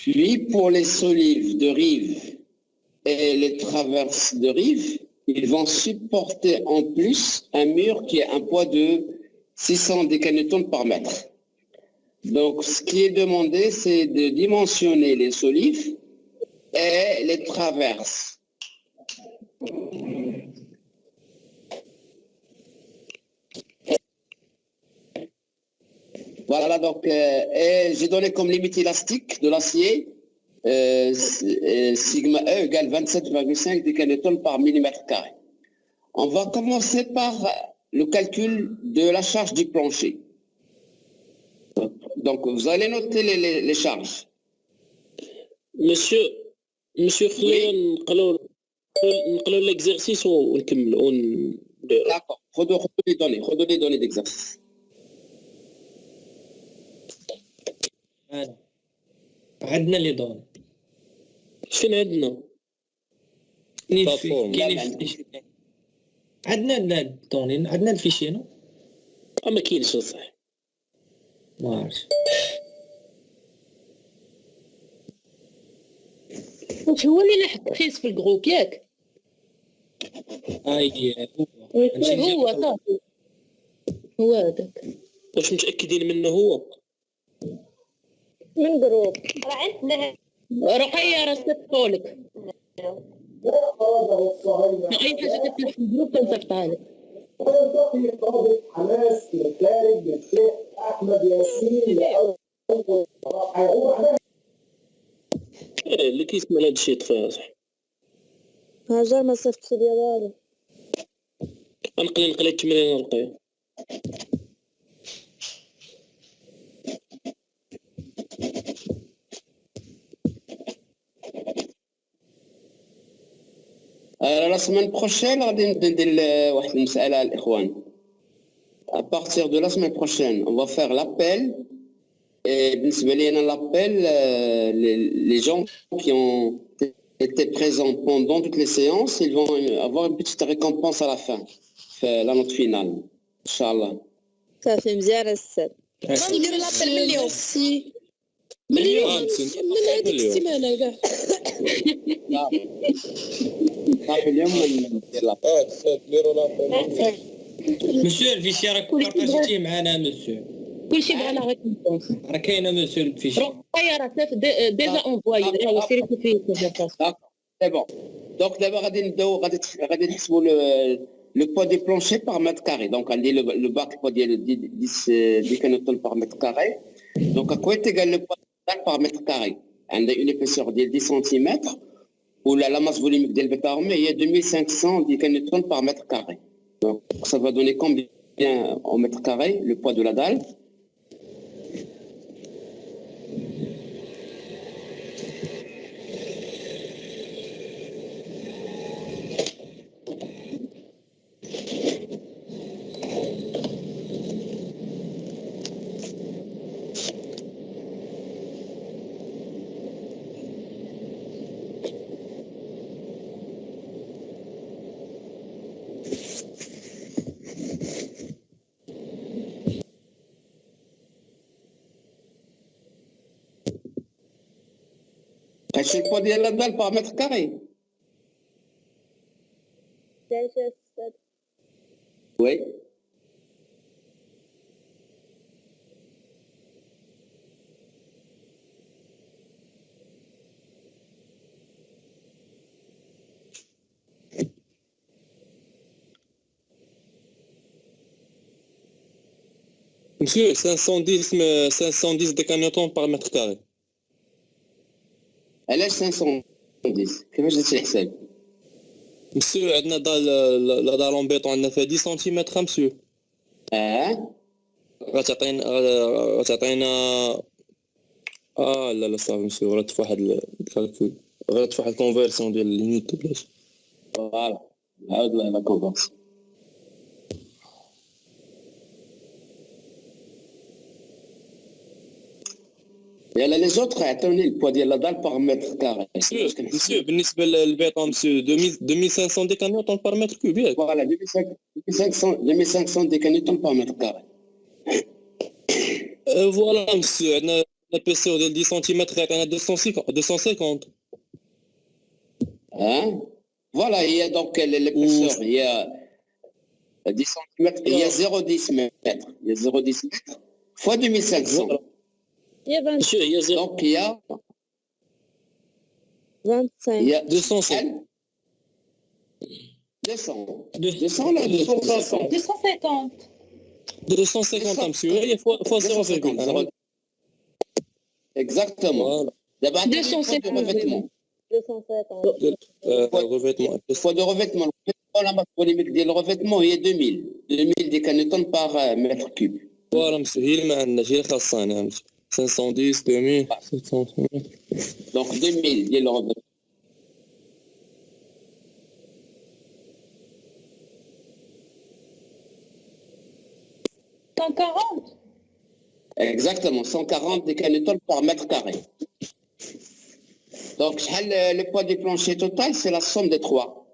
Puis pour les solives de rive et les traverses de rive, ils vont supporter en plus un mur qui a un poids de 600 décanewtons par mètre. Donc, ce qui est demandé, c'est de dimensionner les solives et les traverses. Voilà, donc, j'ai donné comme limite élastique de l'acier sigma E égale 27,5 décanewtons par millimètre carré. On va commencer par le calcul de la charge du plancher. Donc, vous allez noter les charges. Monsieur, خلينا نقلوا l'exercice ونكملوا. D'accord. Redonnez les données d'exercice. عندنا لي دون فين عندنا؟ عندنا الدون عندنا الفيشي نو ما كاينش صح. ما عرفتش واش هو اللي لاحق خيس في الجروب ياك؟ هو صافي هو هذاك. واش متأكدين منه هو؟ من جروب راه عندنا رقية راه صيفطولك اي حاجه كتطلع في الجروب كنصيفطها لك. حماس للخارج للشيخ احمد ياسين اللي كيسمع هذا الشيء طفاح. هاجر ما صيفطش ديالو. نقلي 8 نلقيه. La semaine prochaine, à partir de la semaine prochaine, on va faire l'appel. Et l'appel, les gens qui ont été présents pendant toutes les séances, ils vont avoir une petite récompense à la fin, la note finale. Inch'Allah. Ça fait مزيان السر. ندير لابيل من اليوم من هذيك السيمانه كاع صافي اليوم ندير لابيل. مسيو الفيشي راك بارطاجيتيه معنا مسيو. كلشي بغى لا ريكومبونس. راه كاينه مسيو الفيشي. رقية راه صيفط ديجا اونفوايي راه سيريتو فيه C'est bon. Donc d'abord, غادي نحسبوا le poids des planchers par mètre carré. Donc on dit le bac poids de 10 décanewtons par mètre carré. Donc à quoi est égal le poids par mètre carré? On a une épaisseur de 10 cm où la masse volumique de béton armé est 2500 décanewtons par mètre carré. Donc ça va donner combien en mètre carré le poids de la dalle? C'est le poids de la dalle par mètre carré. Oui. Monsieur, 510 décanewtons par mètre carré. علاش 510 كيفاش درتي الحساب؟ مسيو عندنا لا دار اون بيطون عندنا فيها 10 سنتيمتر مسيو. غتعطينا لا صافي مسيو غلطت في واحد الكالكول غلطت في واحد الكونفيرسيون ديال اليونيت بلاش. فوالا عاود لا كونفيرسيون. يلا لي زوتر عطوني البوا ديال لا دال باغ متر كاري. مسيو بالنسبه للبيطون مسيو 2500 décanewtons par mètre cube ياك. فوالا 2500 décanewtons par mètre carré. فوالا مسيو عندنا l'épaisseur de 10 cm à 250. Hein? Voilà, il y a donc l'épaisseur, il y a 10 cm, il y a 0,10 mètres. Il y a 0,10 mètres fois 2500. Voilà. Il y a 20, Monsieur, il y a zéro. Donc il y a 25. 200. 200. Deux- 200 là, 250. 250. 250 monsieur, il y a fois 0,1. Exactement. Voilà. D'abord, 250. de revêtement. 250. Revêtement. Fois de revêtement. La masse polémique ديال الرevêtement هي 2000 دي كانتون par mètre cube. Voilà monsieur, هي اللي ما عندناش هي اللي خاصنا monsieur. 510 2000 700. Donc 2000 ديال الرevêtement. Exactement, 140 des canetons par mètre carré. Donc, le poids du plancher total, c'est la somme des trois.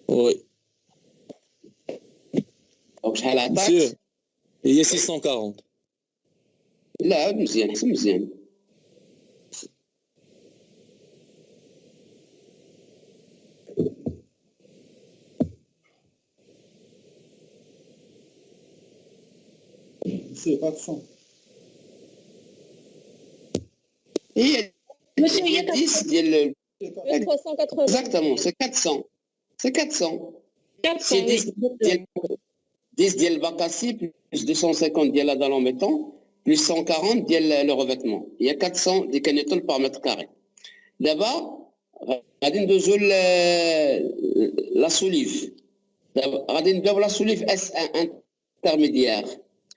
Oui. Donc, شحال عطاك؟ Monsieur, il y a 640. لا مزيان حسن مزيان. C'est 400. هي Monsieur, il y a 10 ديال 380. exactement, c'est 400. C'est 400. 400. C'est 10 ديال الباكاسي plus 250 ديال la dalle en béton plus 140 ديال le revêtement. Il y a 400 des canetons par mètre carré. D'abord, غادي ندوزو la solive. غادي نبداو la solive S1 intermédiaire.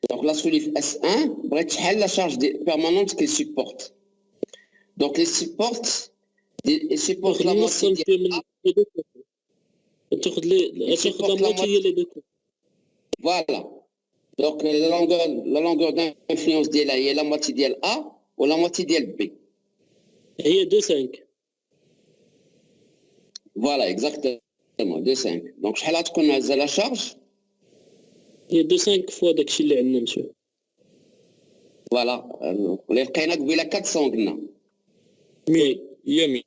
Donc la solive S1 بغيت شحال la charge permanente qu'il supporte. Donc les supports il supporte la moitié تاخذ لا موتي لي دو. Voilà. Donc la longueur d'influence ديالها هي la moitié ديال A ou la moitié ديال B. هي 2.5. Voilà, exactement, 2,5. Donc شحال غتكون هازه la charge? هي 2.5 فوا داكشي اللي عندنا monsieur. Voilà. اللي لقينا قبيله 400 قلنا. 100 هي 100.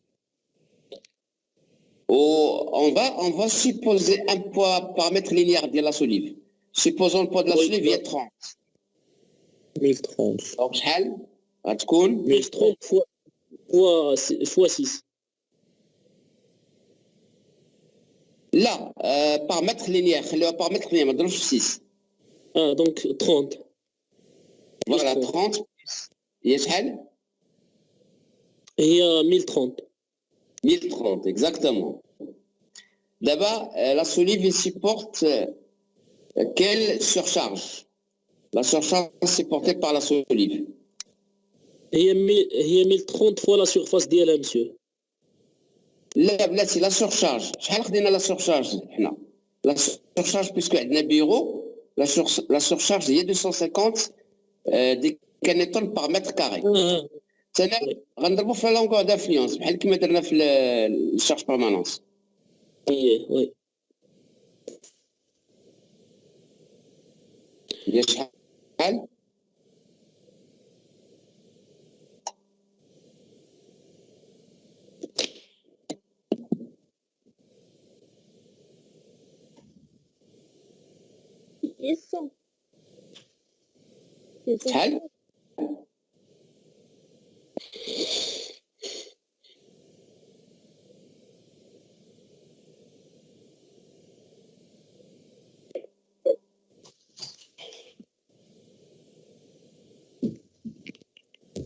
On va supposer un poids par mètre linéaire de la solive. Supposons le poids de la solive il y a 30. 1030. Donc شحال غتكون 1030 فوا 6. لا par mètre linéaire خليوها par mètre linéaire ما تضربش في 6. دونك 30. Voilà 30 هي شحال؟ هي 1030. 1030 exactement. D'abord la solive il supporte quelle surcharge? La surcharge supportée par la solive. هي 1030 فوا لا سيرفاس ديالها monsieur. لا بلاتي لا سورشارج شحال خدينا لا سورشارج حنا لا سورشارج بيسكو عندنا بيرو لا سورشارج هي 250 دي كانيتون بار متر كاري ثاني غنضربو في لا لونغور دانفلونس بحال كيما درنا في الشارج بيرمانونس وي هي شحال 600. شحال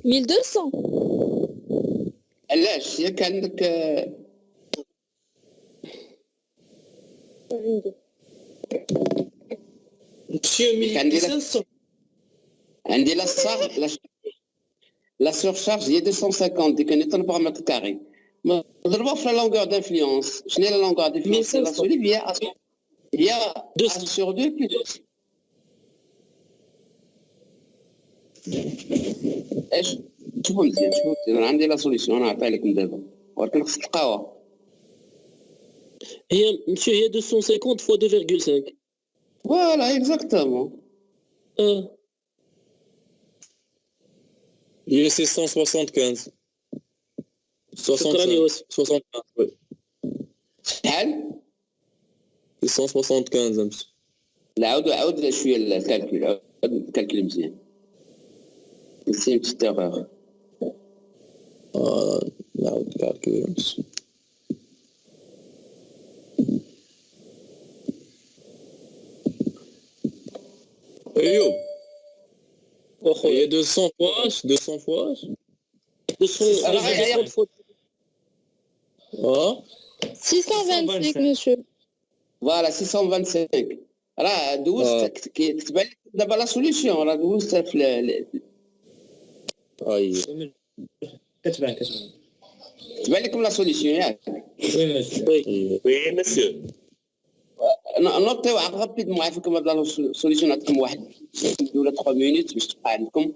1200. علاش ياك عندك عنده. monsieur 1500. عندي la surcharge هي 250 دي كانيتون بار متر كاري نضربوها في لا لونغور دانفلونس شنو هي لا لونغور دانفلونس لا سوليف هي 1 sur 2 plus ايش شوفوا مزيان انا عندي لا سوليسيون انا عطيها لكم دابا ولكن خصك تلقاوها هي monsieur هي 250 فوا 2.5. فوالا اكزاكتومون هي سي 175. شكرا يوسف. 75 وي. شحال؟ 175 امس. لا عاود شويه الكالكول، عاود الكالكول مزيان. نسيم بتيت ايغور. نعاود كالكول امس. ايوب هي 200 فواش 200 فواش 230 فوت. 625 monsieur. فوالا 625. راه دوزت كتب لك دابا لا سوليسيون، راه دوزتها في اي كتبان تبان لكم لا سوليسيون ياك. وي مسيو. نوطيو رابيدمون عافاكم هاد لا سوليسيون، نعطيكم واحد ولا 3 مينوت باش تبقى عندكم.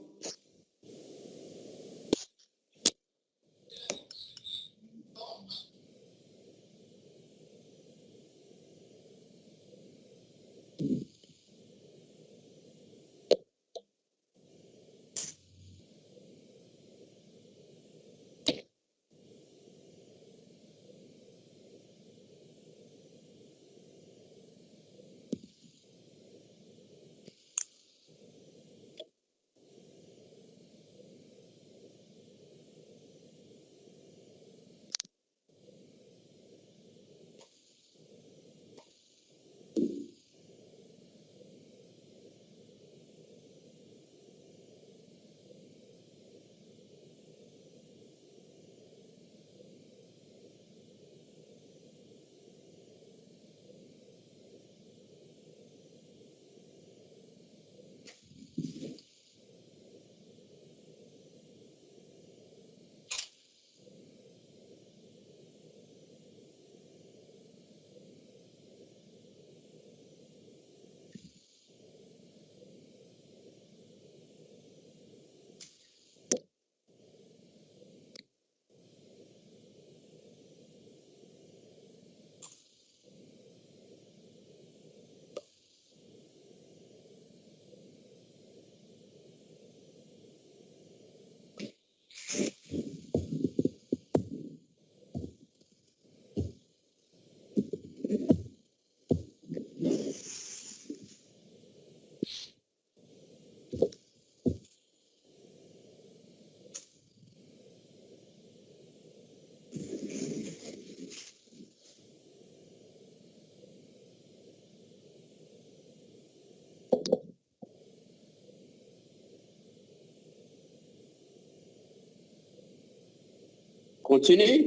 Continue.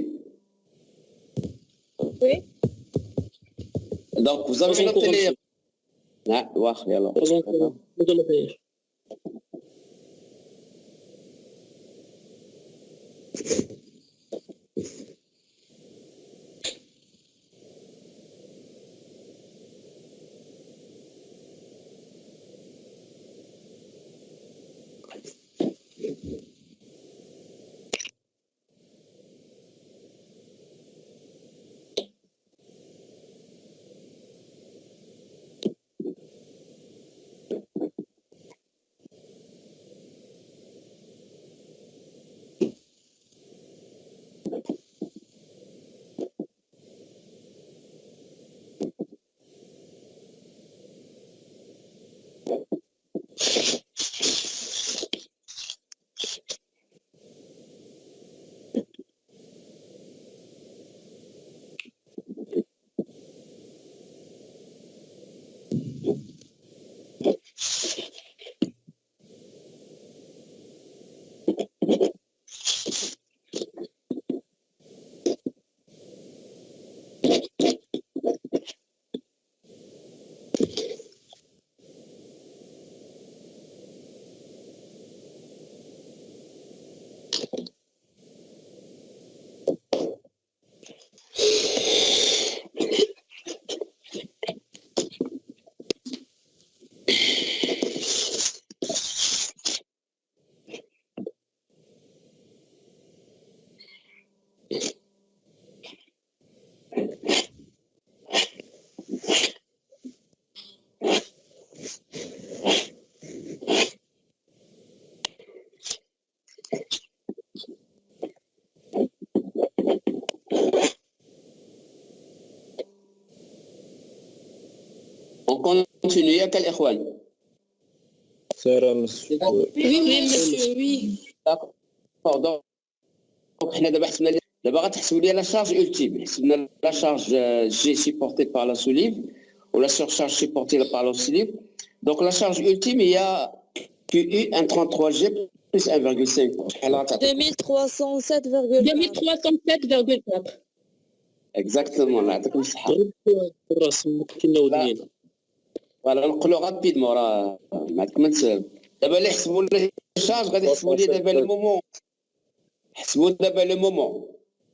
Oui. Donc vous avez noté les. Ah, واخ يلا. كونتينيو ياك الاخوان. سير نصف. وي مسيو وي. دونك حنا دابا حسبنا دابا غتحسبوا لي لا شارج التيم. حسبنا لا شارج جي سيبورتي بار لا سوليف ولا سورشارج سيبورتي بار لا سوليف. دونك لا شارج التيم هي QU 133G plus 1,5. شحال غتعطي؟ 2307,4. اكزاكتومون. الله يعطيكم الصحه. الراس كنا ودنينا. فوالا نقولوا غابيدمون راه ما عندكم ما تسال. دابا اللي يحسبوا لي الشارج غادي يحسبوا لي دابا لو مومون. حسبوا دابا لو مومون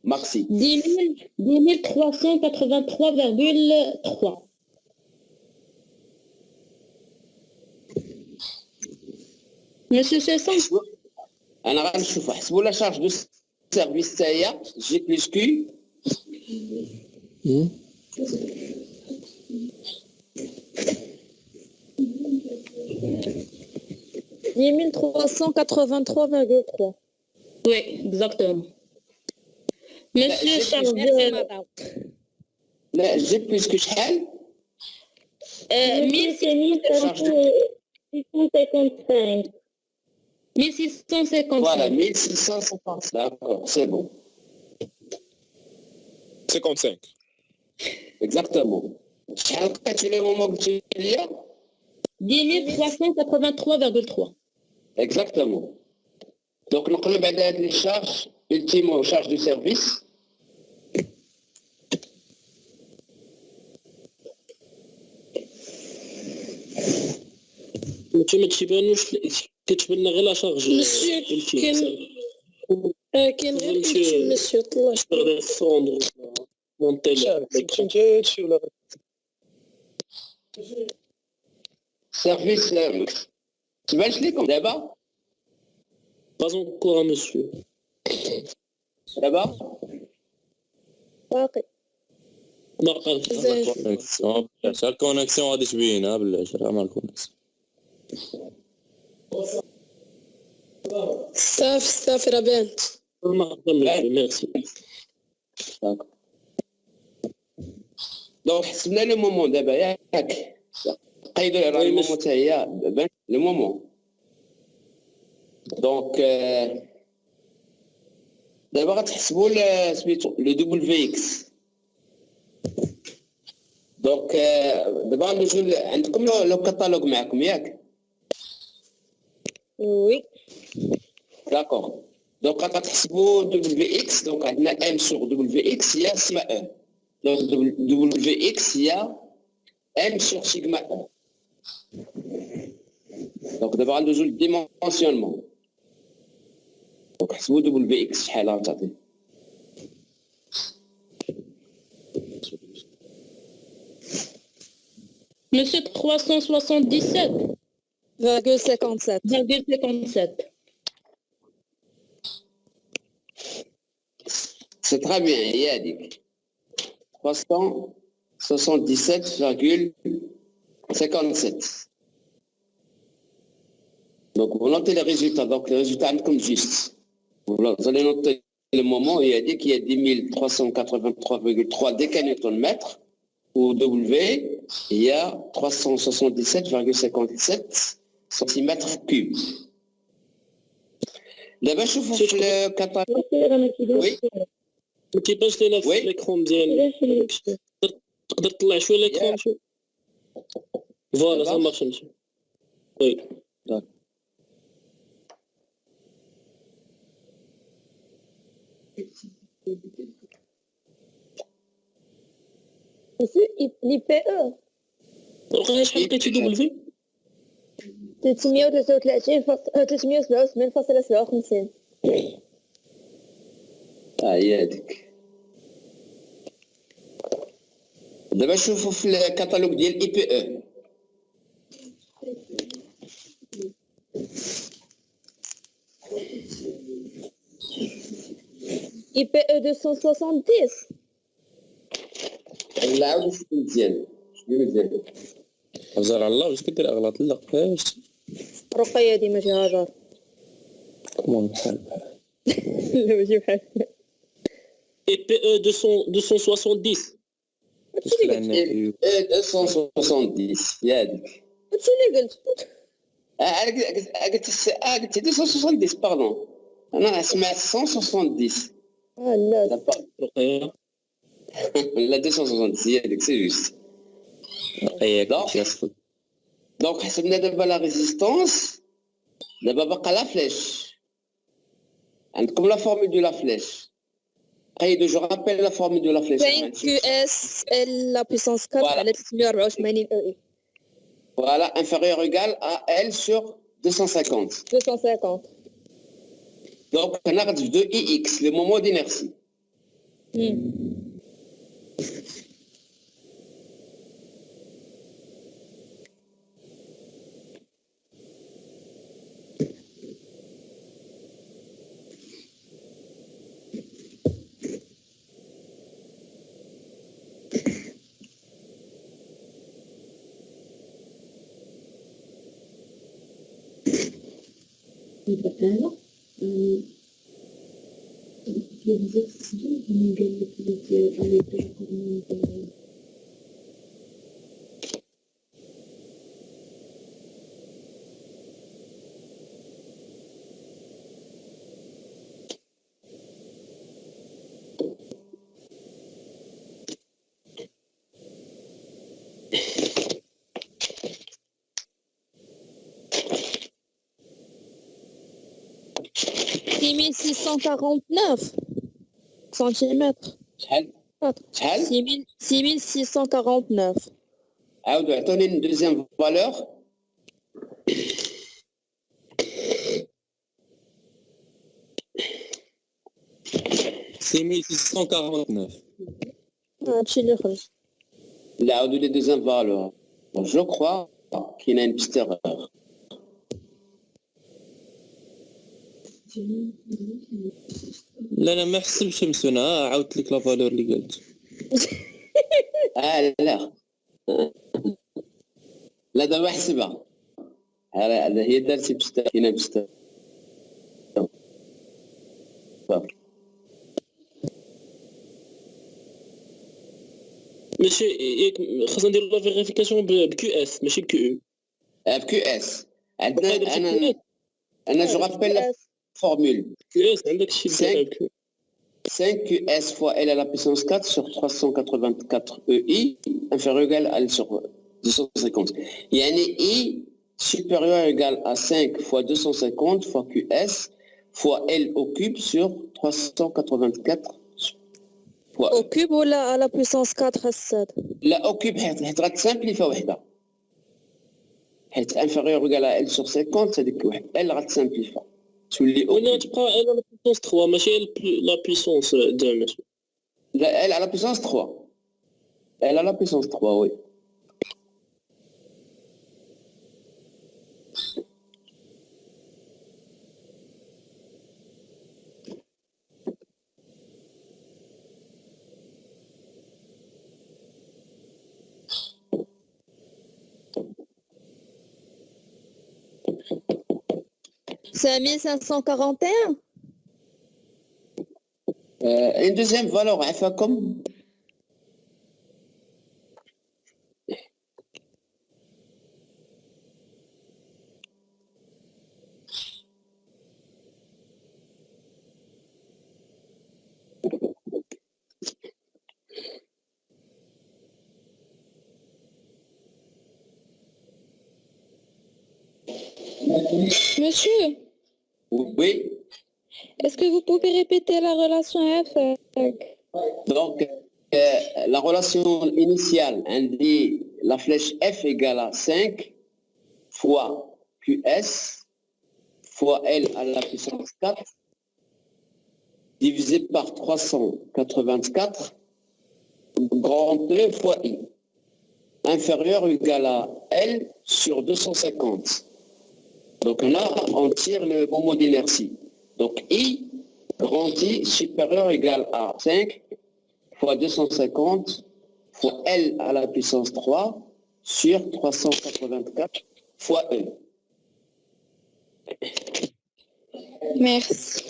ماكسي 10,383,3. Monsieur Cesson, انا غنشوف. حسبوا لا شارج دو سيرفيس حتى هي جي بلس كيو. oui, exactement. Monsieur Charles, لا جي بلس كيو شحال؟ 1655. فوالا 1655. 1650. داكور سي بون 55. اكزاكتومون. شحال لقيتي لي مومون قلتي لي؟ 10,383,3. اكزاكتومون. دونك نقلب على هاد لي شارج التيمو شارج دو سيرفيس. ما تيبانوش كتبان لنا غير لا شارج. مسيو كاين غير التيم مسيو طلع. غادي نفوندو مونتيل. سيرفيس تبانش ليكم دابا؟ باز اونكور مسيو. دابا باقي. باقا كونيكسيون. الكونيكسيون غادي تبين بلاش راه ما الكونيكسيون. صافي راه بانت. ما خدمش. ميرسي. داكور. دونك حسبنا لو مومون دابا ياك. قيدوا راه المومون حتى هي بان لو مومون. دونك دابا غتحسبوا سميتو لو دبليو اكس. دونك دابا ندوزو عندكم لو كاتالوج معكم ياك؟ Oui. داكور. دونك غتحسبوا دبليو اكس. دونك عندنا ام سور دبليو اكس هي سيغما ان. دونك دبليو اكس هي ام سور سيغما ان. دونك دابا غندوزو للديمونسيونمون. دونك حسبوا دبليو اكس شحال غتعطي؟ Monsieur 377,57. 0,57. C'est très bien, هي هذيك 377,57. Donc vous notez les résultats. Donc les résultats عندكم juste. Vous allez noter le moment. Il y a dit qu'il y a 10 383,3 décanewton-mètres. Au W, il y a 377,57 cm3. دابا شوفوا في الكاتالوج. وي ما تيبانش لينا في ليكرون ديالي. تقدر تطلع شويه ليكرون شويه. فوالا سا مارش مسيو. وي. l'IPE وقيلا شحال لقيتي دبليو؟ 387,57. هي هذيك. دابا شوفوا في الكاتالوج ديال اي بي او. IPE 270. لا عاود شوف مزيان. هزار على الله واش كدير اغلاط؟ لا فاش رقية ديما فيها هجر. كومون بحال لا ماشي بحال. IPE 270. Et 270 ياك هادشي اللي قلت. قلت 270 باردون انا سمعت 170 لا رقية لا 270 هي هذيك سي جوست دونك حسبنا دابا لا ريزيستونس دابا باقا لا فليش عندكم لا فورمول دو لا فليش قيدوا جو رابيل لا فورمول دو لا فليش 5 كيو اس ال لا بيسونس 4 على 384 او اي. Voilà, inférieur ou égal à L sur 250. 250. Donc, on a de IX, le moment d'inertie. $6 649 centimètres. شحال 6 649. عاودوا اعطوني une deuxième valeur. هادشي اللي خرج. لا عاودوا لي deuxième valeur. Je crois qu'il y a une petite erreur. لا ما حسبش مسونا عاودت لك لا فالور اللي قلت. لا لا دابا حسبها هي دارتي كاينه بستة ماشي ياك خاصنا نديرو لا فيريفيكاسيون بكيو اس ماشي بكيو او بكيو اس عندنا انا جو رابيل لا فورمول كيو اس عندك شي 5 QS fois L à la puissance 4 sur 384 EI inférieur ou égal à L sur 250. Yani I supérieur ou égal à 5 fois 250 fois QS fois L au cube sur 384 fois Au cube ou à la puissance 4 الساد؟ لا au cube حيت غتسامبليفا وحده حيت inférieur ou égal à L sur 50 هذيك واحد L غتسامبليفا تولي ولا تبقى ال لا بيسونس 3 ماشي لا بيسونس 2 ماشي لا L à la puissance 3 L à la puissance 3 oui. C'est 1541. Une deuxième valeur عفاكم Monsieur, oui. est-ce que vous pouvez répéter la relation F? Donc, la relation initiale indique la flèche F égale à 5 fois QS fois L à la puissance 4 divisé par 384 grand E fois I inférieur ou égal à L sur 250. Donc là, on tire le moment d'inertie. Donc I, grand I supérieur ou égal à 5 fois 250 fois L à la puissance 3 sur 384 fois E. Merci.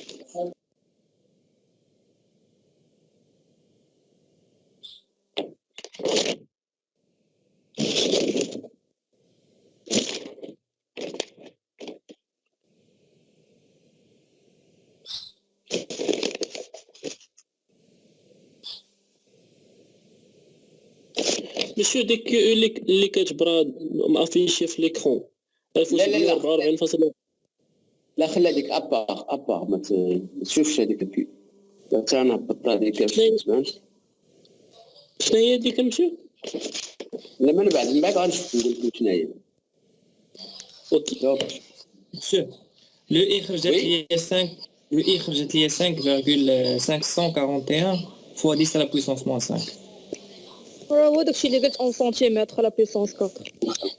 monsieur ديك اللي كتبرا مافيشي في ليكرون لا، لا، لا. 44.1. لا خلي هذيك ابار ما تشوفش هذيك الكيو. انا هبط هذيك باش ما تبانش. شنو هي ديك monsieur؟ لا من بعد غنشوف نقول لكم شنو هي. اوكي. دونك Monsieur, le I خرجت لي 5 le I خرجت لي 5,541 fois 10 à la puissance moins 5. هو داكشي اللي قلت اون سنتيمتر على بيسونس 4.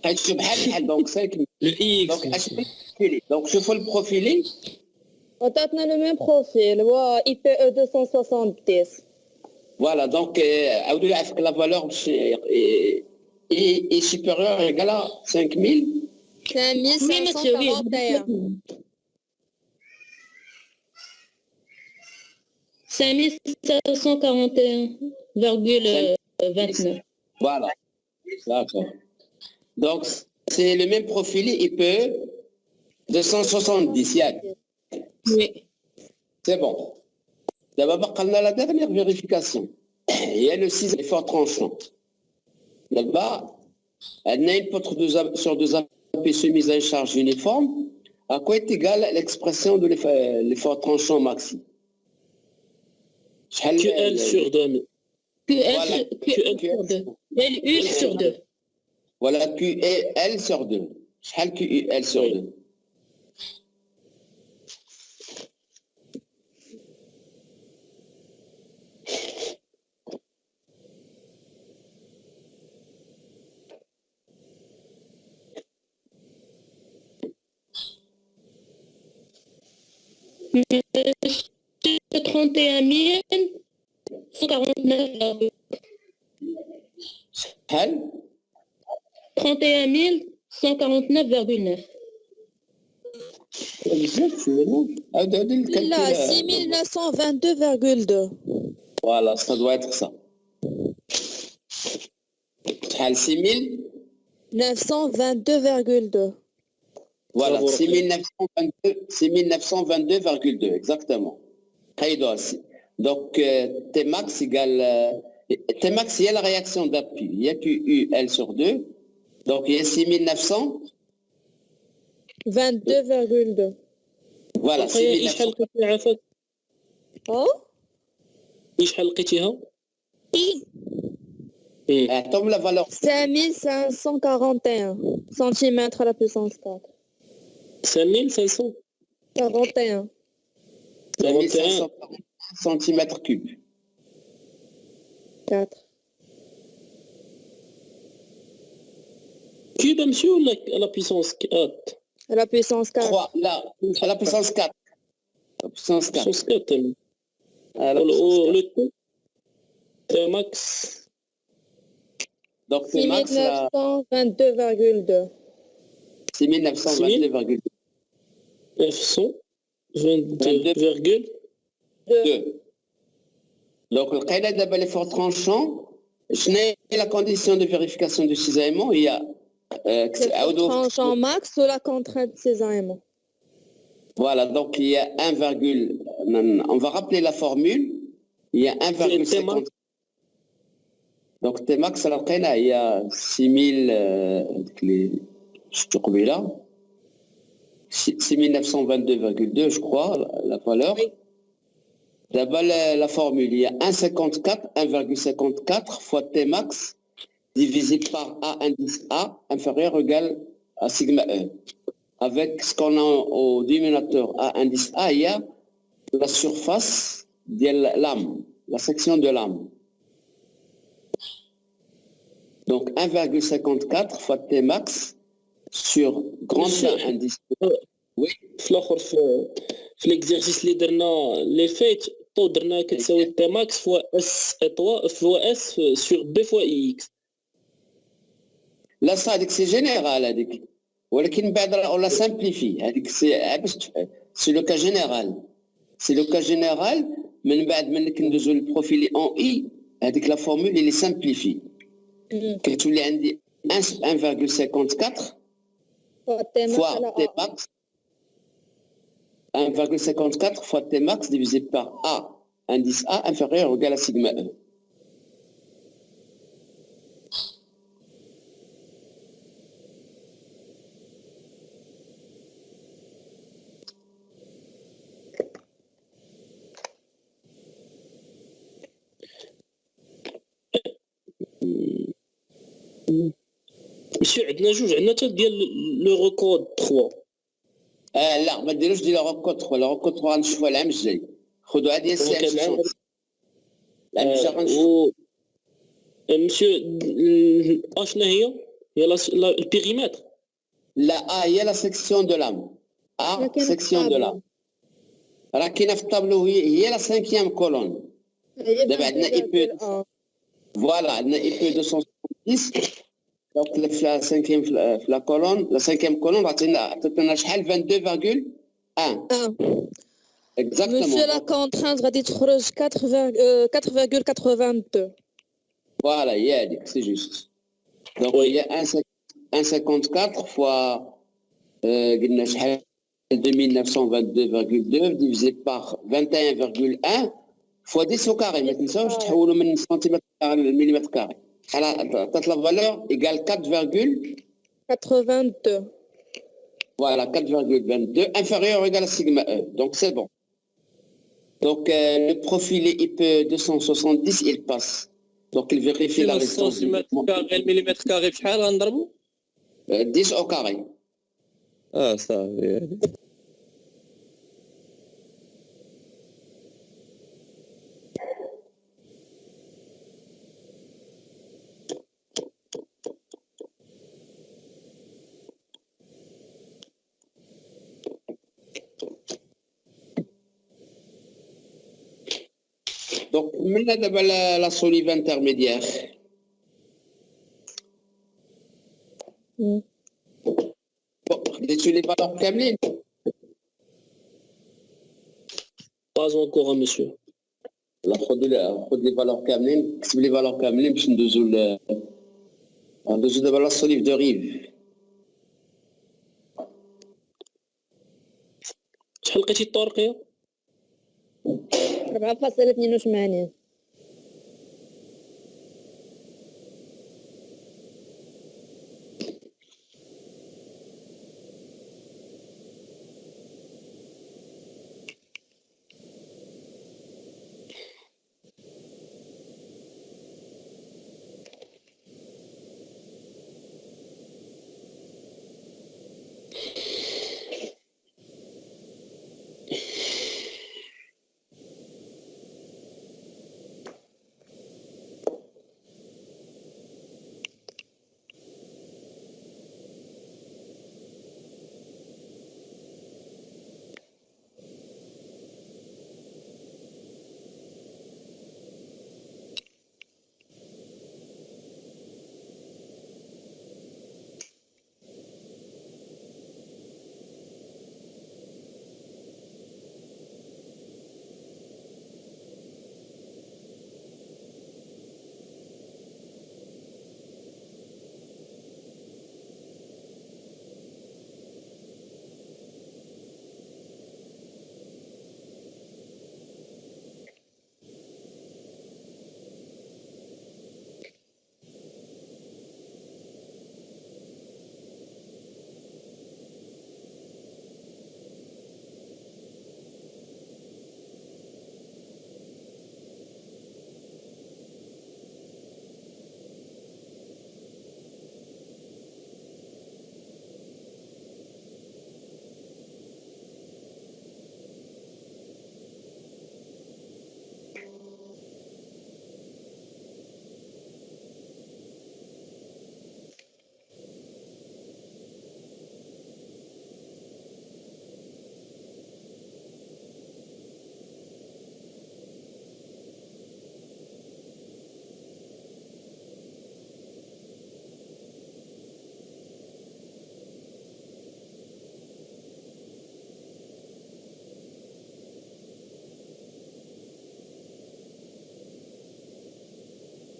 لقيت بحال دونك 5. Le I دونك اش البروفيلي؟ دونك شوفوا البروفيلي. عطاتنا لو ميم بروفيل هو اي بي او 270. Voilà, donc عاودوا لي عافاك لا فالور باش اي سوبيريور ايغال 5000. 5541. 5741,29. Voilà, d'accord. Donc c'est le même profil IP 270 ياك. Oui. C'est bon. D'abord بقى لنا la dernière vérification. Il y a le 6 effort tranchant. Là-bas, elle a une poutre sur deux APC mise en charge uniforme. À quoi est égale l'expression de l'effort tranchant maxi? QL sur 2. Voilà, QL sur 2. LU sur 2. Voilà, QL sur 2. QL sur 2. Monsieur 31 149,9. 31 لا 6922,2. Voilà, ça doit être ça. 6922,2. Voilà, 6922,2, exactement. Donc, Tmax égale... Tmax, il y a la réaction d'appui. Il y a QUL sur 2. Donc, il y a 6900. 22,2. Voilà, 6900. Oh شحال لقيتيها؟ Tombe la valeur. 5541 centimètres à la puissance 4. 5500. 41. 5500 centimètres cubes. 4. Cube, monsieur, ou à la puissance 4? À la puissance 4. 3, là, à la puissance 4. La puissance 4. Puissance 4. Le tout, Tmax. Donc, Tmax, 6922,2. 6922,2. 922,2. 2. Donc, le cas d'abord l'effort tranchant, je n'ai la condition de vérification du cisaillement, il y a tranchant max ou la contrainte cisaillement. Voilà, donc il y a 1, on va rappeler la formule, il y a 1,50. Donc Tmax, alors il y a 6000, je te remets là, 6922,2, je crois, la valeur. Oui. D'abord la formule, il y a 1,54 fois Tmax divisé par A indice A inférieur ou égal à sigma E. Avec ce qu'on a au dénominateur A indice A, il y a la surface de l'âme, la section de l'âme. Donc 1,54 fois Tmax sur grand A indice E. Oui. في l'exercice اللي درنا لي فيت طو درنا كتساوي تي ماكس فوا اس فوا اس سور بي فوا اي اكس. لا صا هذيك سي جينيرال هذيك ولكن بعد ولا سامبليفي هذيك سي باش سي لو كا جينيرال سي لو كا جينيرال من بعد ملي كندوزو للبروفيل اون اي هذيك لا فورمول اللي سامبليفي كتولي عندي 1,54 fois Tmax 1,54 fois Tmax divisé par A indice A inférieur ou égal à sigma E. مسيو عندنا جوج، عندنا حتى ديال لو ريكورد 3. لا ما ديروش ديال روكود 3، روكود 3 غنشوفوها العام الجاي. خذوا هذه السي ام العام الجاي غنشوفوا. مسيو اشنا هي البيريمتر. لا هي لا سيكسيون دو لام. سيكسيون دو لام راه كاينه في الطابلو، هي لا 5e كولون. دابا عندنا اي بي فوالا، عندنا اي بي 270. دونك في لا 5e في لا كولون، لا 5e كولون عطاتنا شحال 22,1 اكزاكتومون. Monsieur la contrainte غادي تخرج 4,82. فوالا هي هذيك سي جوست. دونك هي 1,54 فوا قلنا شحال 2922,2 ديفيزي بار 21,1 فوا 10 au carré. ما تنساوش تحولوا من سنتيمتر كاري للمليمتر كاري. شحال عطات لا فالور ايكال 4,82. Voilà, 4,22 inférieur ou égal à sigma E. Donc c'est bon. Donc le profilé IP 270, il passe. Donc il vérifie la résistance. المليمتر كاري بشحال غنضربو؟ 10 au carré. صافي. Donc maintenant d'abord la solive intermédiaire. Bon, خديتو لي فالور كاملين؟ باز اونكور مسيو. لا خذ لي فالور كاملين، كتب لي فالور كاملين باش ندوزو دابا لا solive de rive. شحال لقيتي الطرقيه؟ 4,82.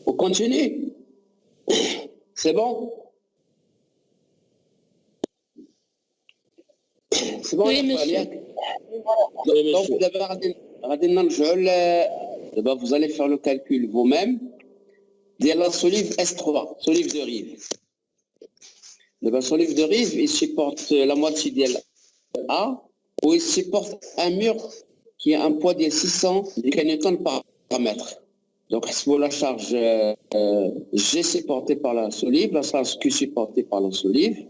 On continue. C'est bon? C'est bon, Oui, monsieur. Donc, d'abord, vous allez faire le calcul vous-même de la solive S3, solive de rive. La solive de rive, il supporte la moitié de A, ou il supporte un mur qui a un poids de 600 Newton par mètre. Donc, pour la charge G, c'est porté par la solive, la charge Q, c'est portée par la solive,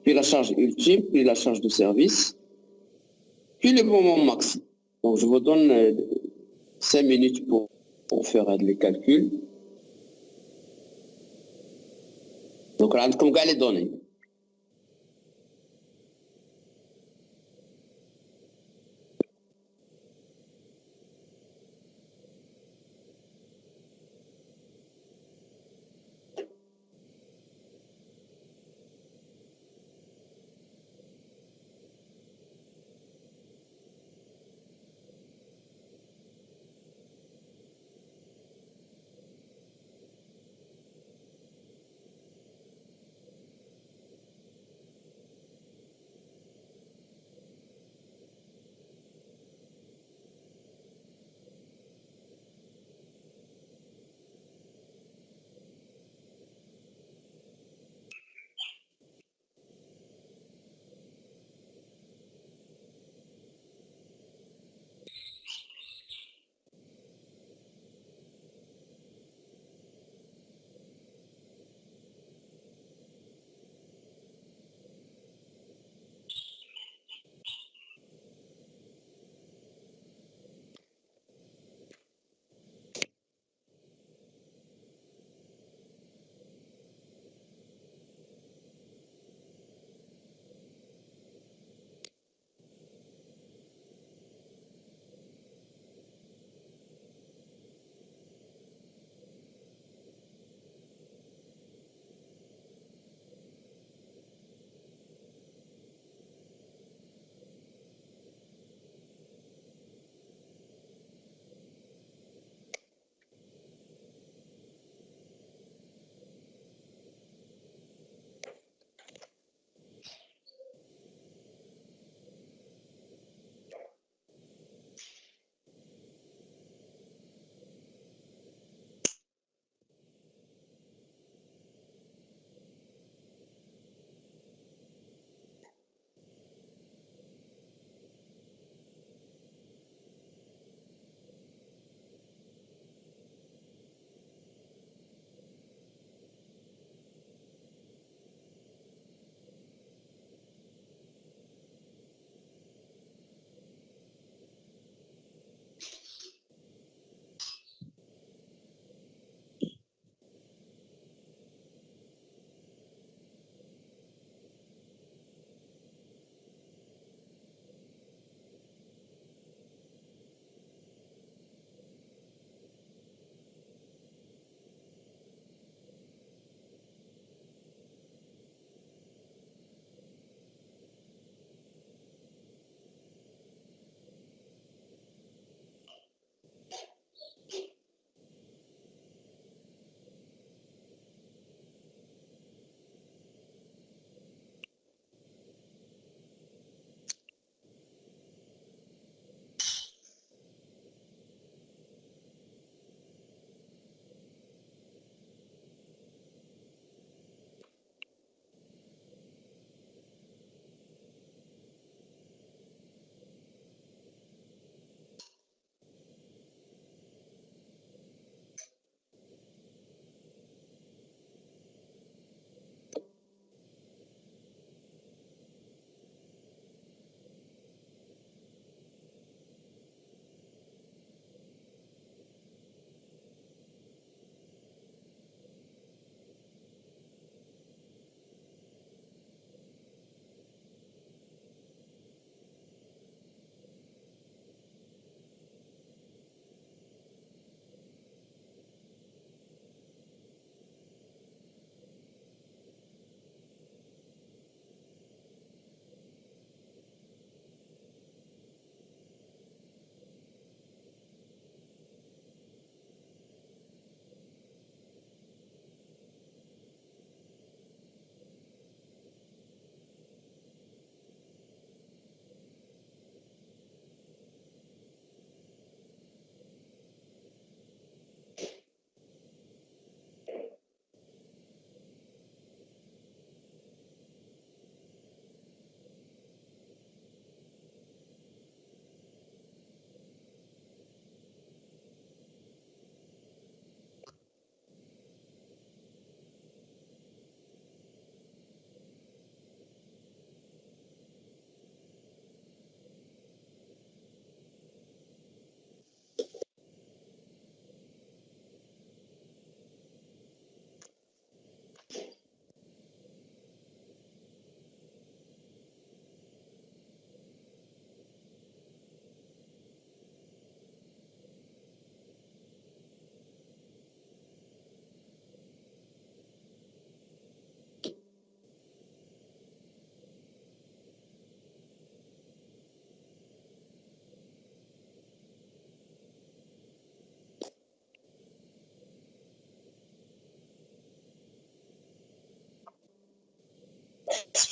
puis la charge ultime, puis la charge de service, puis le moment maxi. Donc, je vous donne 5 minutes pour faire les calculs. Donc, là, comme les données.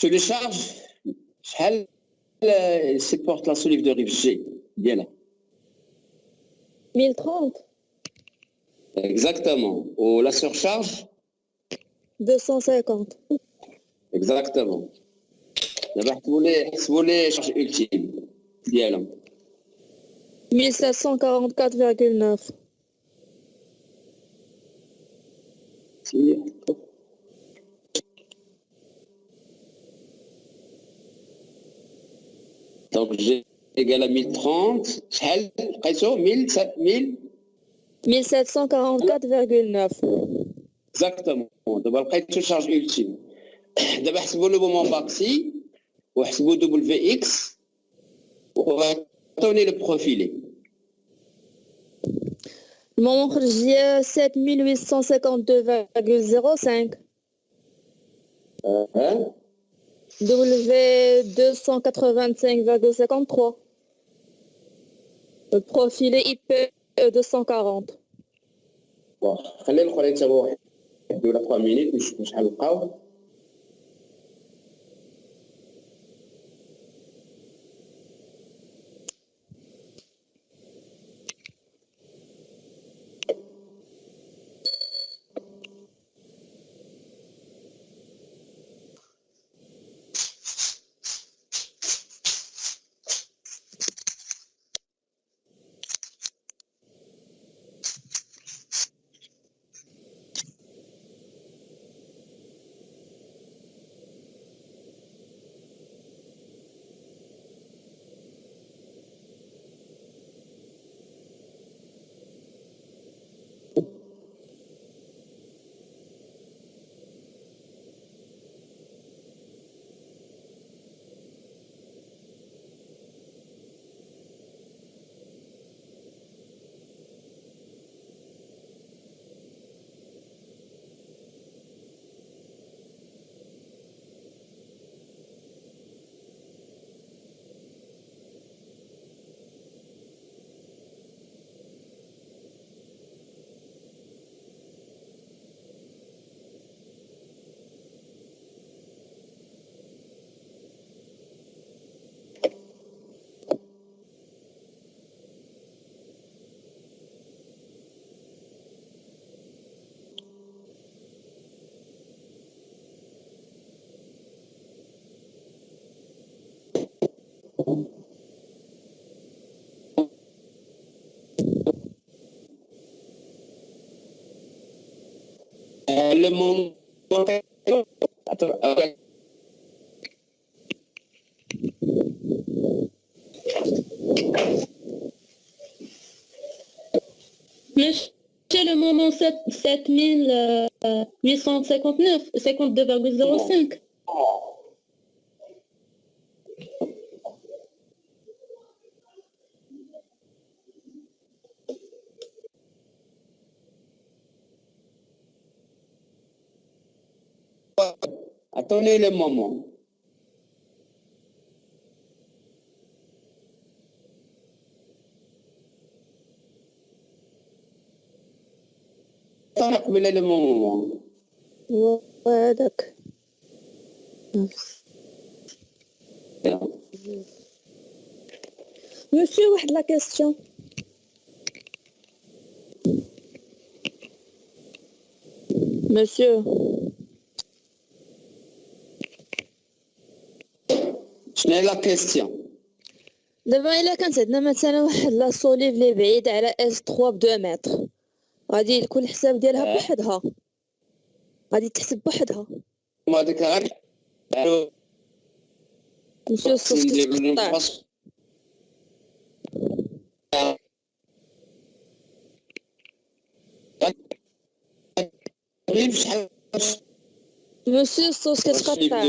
Sur les charges, شحال supporte la solive de rive G ديالها 1030. Exactement. Ou la surcharge 250. Exactement. دابا حسبوا لي charge ultime ديالهم 1744,9. Donc G égale à 1030. شحال لقيتو 1000 1744,9. Exactement. دابا لقيتو charge ultime. دابا حسبوا le moment maxi وحسبوا WX وعطوني le profilé. Le moment خرج لي 7852,05. W 285,53. Le profilé IP 240. Bon, خلي الاخرين تا هو 1 ولا 3 مينيت نشوفوا شحال لقاو. Le moment. Attends. Monsieur, le moment 7859, 52,05. Attendez le moment. Attendez le moment. وهذاك Monsieur, واحد la question. Monsieur, شنو هي لا كيستيون؟ دابا إلا كانت عندنا مثلا واحد لا سوليف لي بعيد على اس 3 ب 2 متر، غادي يكون الحساب ديالها بوحدها، غادي تحسب بوحدها. ما هذيك غير مسيو الصوت كيتقطع. شحال مسيو الصوت كيتقطع.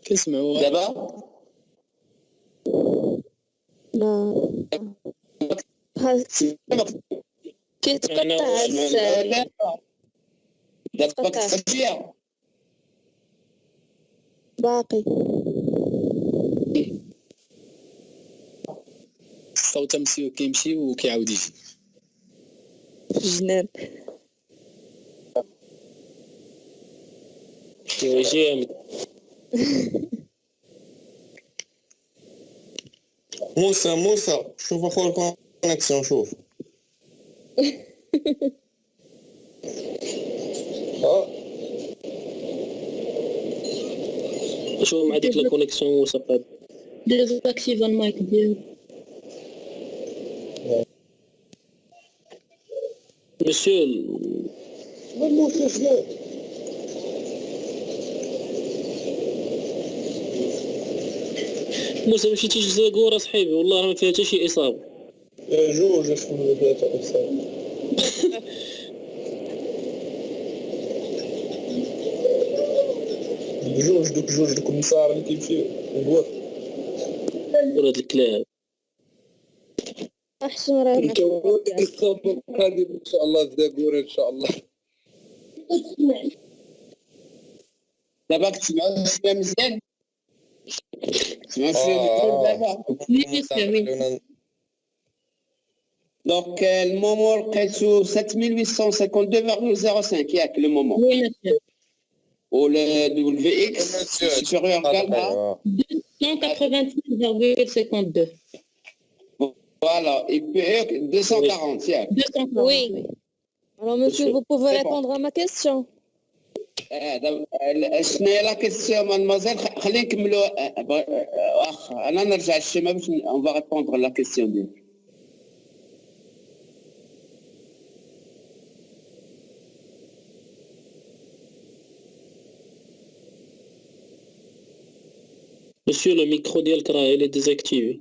كنسمعوا دابا لا كيتقطع الساعة. دابا كتسجل باقي الصوت مسيو كيمشي وكيعاود يجي. جنان. جامد. موسى شوف اخو الكونيكسيون شوف. شوف مع ديك لا كونيكسيون وسقط. ديزاكتيف المايك ديالو. مسيو موسى ماشي تيجي زاكورة صحيبي والله راه ما فيها حتى شي اصابه. جوج شنو ثلاثة أكثر. جوج دوك النصارى اللي كيمشيو نقول. ولاد الكلاب. احسن راه انت الصبر قادم ان شاء الله زاكورة ان شاء الله. دابا كتسمعوا شويه مزيان. تسمعوا شويه مزيان دابا. Donc, le moment est sur 7852,05, qui est le moment. Oui, monsieur. Ou le WX supérieur égal à 286,52. voilà, et puis 240, tiens. 240. Oui. Alors, monsieur, vous pouvez répondre à ma question. شنو هي لا كيسيون مادموزيل خلينا نكملوا انا نرجع الشيما باش اون فا ريبوندر لا كيسيون ديالك. Monsieur, le micro ديالك راه il est désactivé.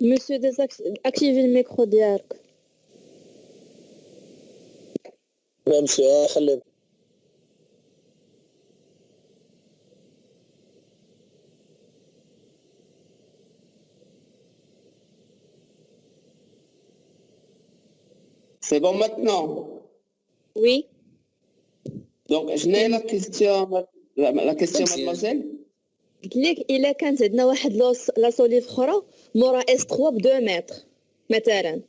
Monsieur, activez le micro ديالك. لا مسيو خليه. C'est bon maintenant. Oui. Donc, je n'ai la question mademoiselle. قلت لك الا كانت عندنا واحد لا سوليف اخرى مورا اس 3 ب 2 متر مثلا.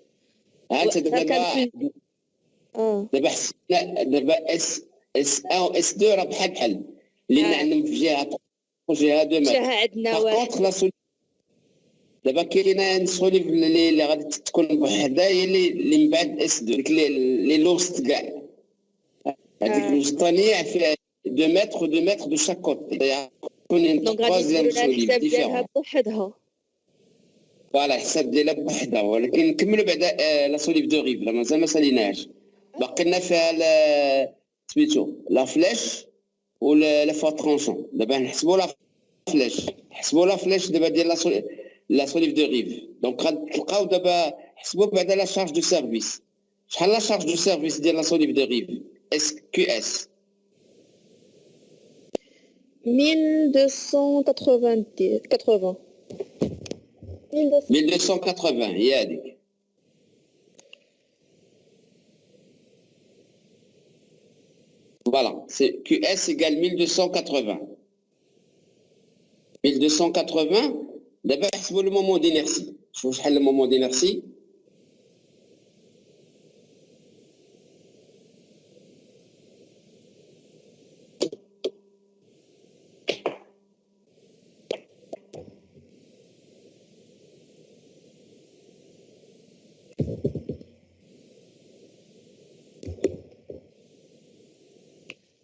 انت دابا دابا اس 1 و اس 2 راه بحال بحال اللي عندهم في جهه وجهه 2 متر. جهه عندنا واحد. دابا كاينه سوليف اللي غادي تكون بوحدها هي اللي من بعد اس 2 ديك اللي لوست كاع هذيك الوسطانيه فيها 2 متر و 2 متر دو شاك كوتي. دونك غادي نديرو لها الحساب ديالها بوحدها. فوالا الحساب ديالها بوحدها ولكن نكملوا بعدا لا سوليف دو ريف مازال ما ساليناهاش. باقي لنا فيها سميتو لا فلاش و لا فوا ترونشون. دابا نحسبوا لا فلاش دابا ديال لا سوليف دو ريف. دونك غتلقاو دابا حسبوا بعدا لا شارج دو سيرفيس. شحال لا شارج دو سيرفيس ديال لا سوليف دو ريف اس كيو اس 1280 1280 هي هذيك. Voilà, c'est QS égale 1280. 1280, d'abord, c'est le moment d'inertie. Je vous le moment d'inertie.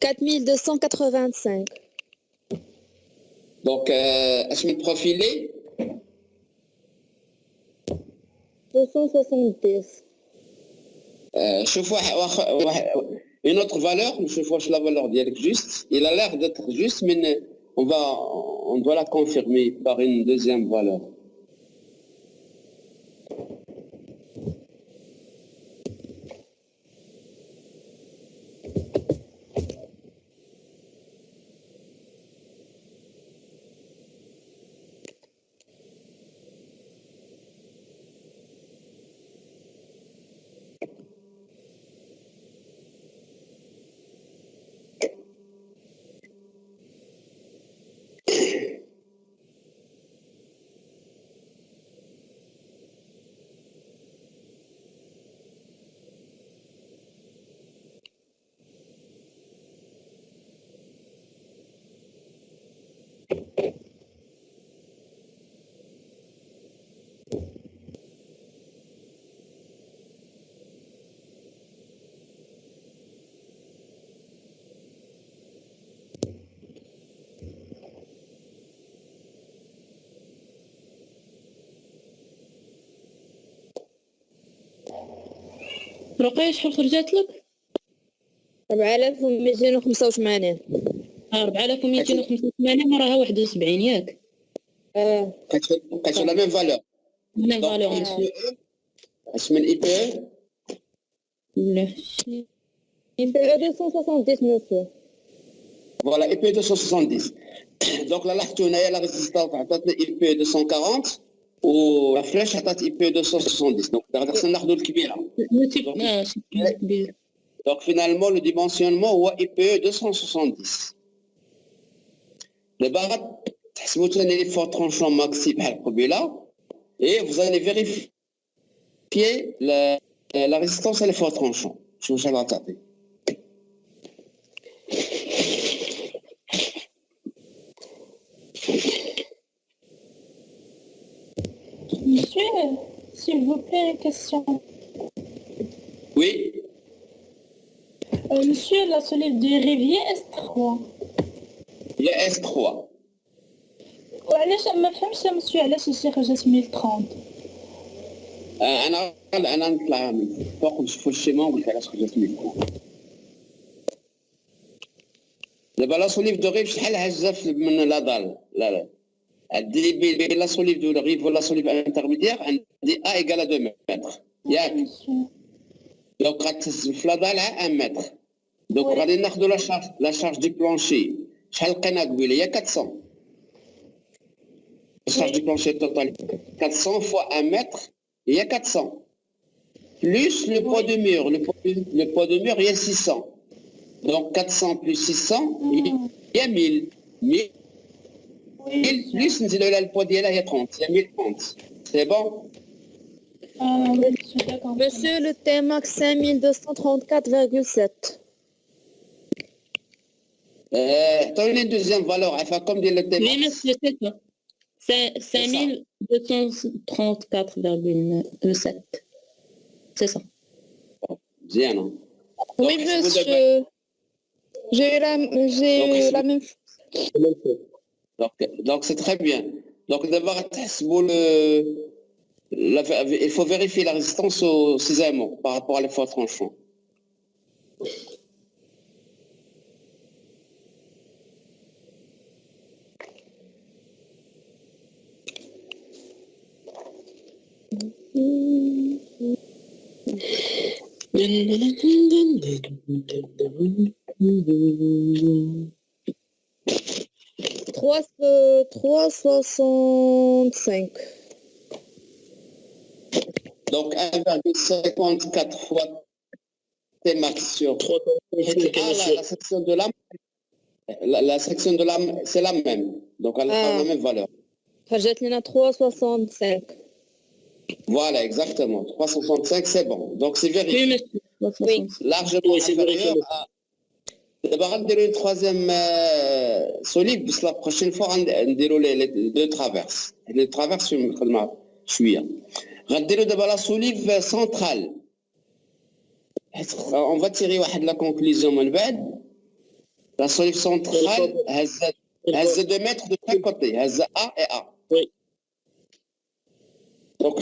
$4285. Donc, est-ce que profilé 270. شوف une autre valeur, je vois la valeur direct juste. Il a l'air d'être juste, mais on doit la confirmer par une deuxième valeur. رقية شحال خرجت لك؟ 4285. 4285 راها 71 ياك؟ sur la même valeur. لا Donc, فالور مسيو. اش من IPE لا IPE 270 monsieur. Voilà, IPE 270. Donc là, la résistance عطاتنا IPE 240 ولا فلاش عطات IPE 270. Donc درنا ناخذوا الكبيره. كبير. Donc finalement, le dimensionnement هو IPE 270. دابا غتحسبوا ثاني لي فور ترونشون ماكسي بحال قبيله et vous allez vérifier la résistance à l'effort tranchant. Je vais vous taper. Monsieur, s'il vous plaît, une question. Oui. Monsieur, la solive de Rivière S3. Il y a S3. وعلاش ما فهمش يا مسيو علاش الشيء خرجت 1030 انا نطلع من فوق نشوفوا الشيما ونقول علاش خرجت منكم. دابا لا سوليف دو ريف شحال هزه من لا دال لا عندي بين لا سوليف دو ريف ولا سوليف انترميديير عندي ا ايكال 2 متر ياك. دونك غتهز في لا دال 1 متر. دونك غادي ناخذوا لا شارج دي بلانشي شحال لقينا قبيله هي 400. La charge du plancher total 400 fois 1 mètre, il y a 400. Plus le poids de mur. Le poids de mur, il y a 600. Donc 400 plus 600, il y a 1000. 1000 plus le poids d'IA, il y a 30. Il y a 1030. C'est bon? Monsieur, le T-Max 5234,7. Donnez une deuxième valeur, enfin, comme dit le T-Max. Oui, monsieur, c'est ça. C'est 5234,7. C'est ça. Bien, non? Oui, monsieur. J'ai eu la même chose. Donc c'est très bien. Donc d'abord, il faut vérifier la résistance aux cisaillements par rapport à l'effort tranchant. Trois 3,65. Donc 1,54 fois T-max sur 3. La section de l'âme, la section de l'âme, c'est la même. Donc elle a la même valeur. خرجت لنا 3,65. Voilà, exactement. 365, c'est bon. Donc c'est vérifié. Oui. Largement inférieur à... D'abord, on dirait une troisième solide, parce que la prochaine fois, on dirait les deux traverses. Les traverses, je suis. On dirait d'abord la solide centrale. On va tirer la conclusion. La solide centrale, elle a 2 mètres de chaque côté. Elle a A et A. Oui. Donc,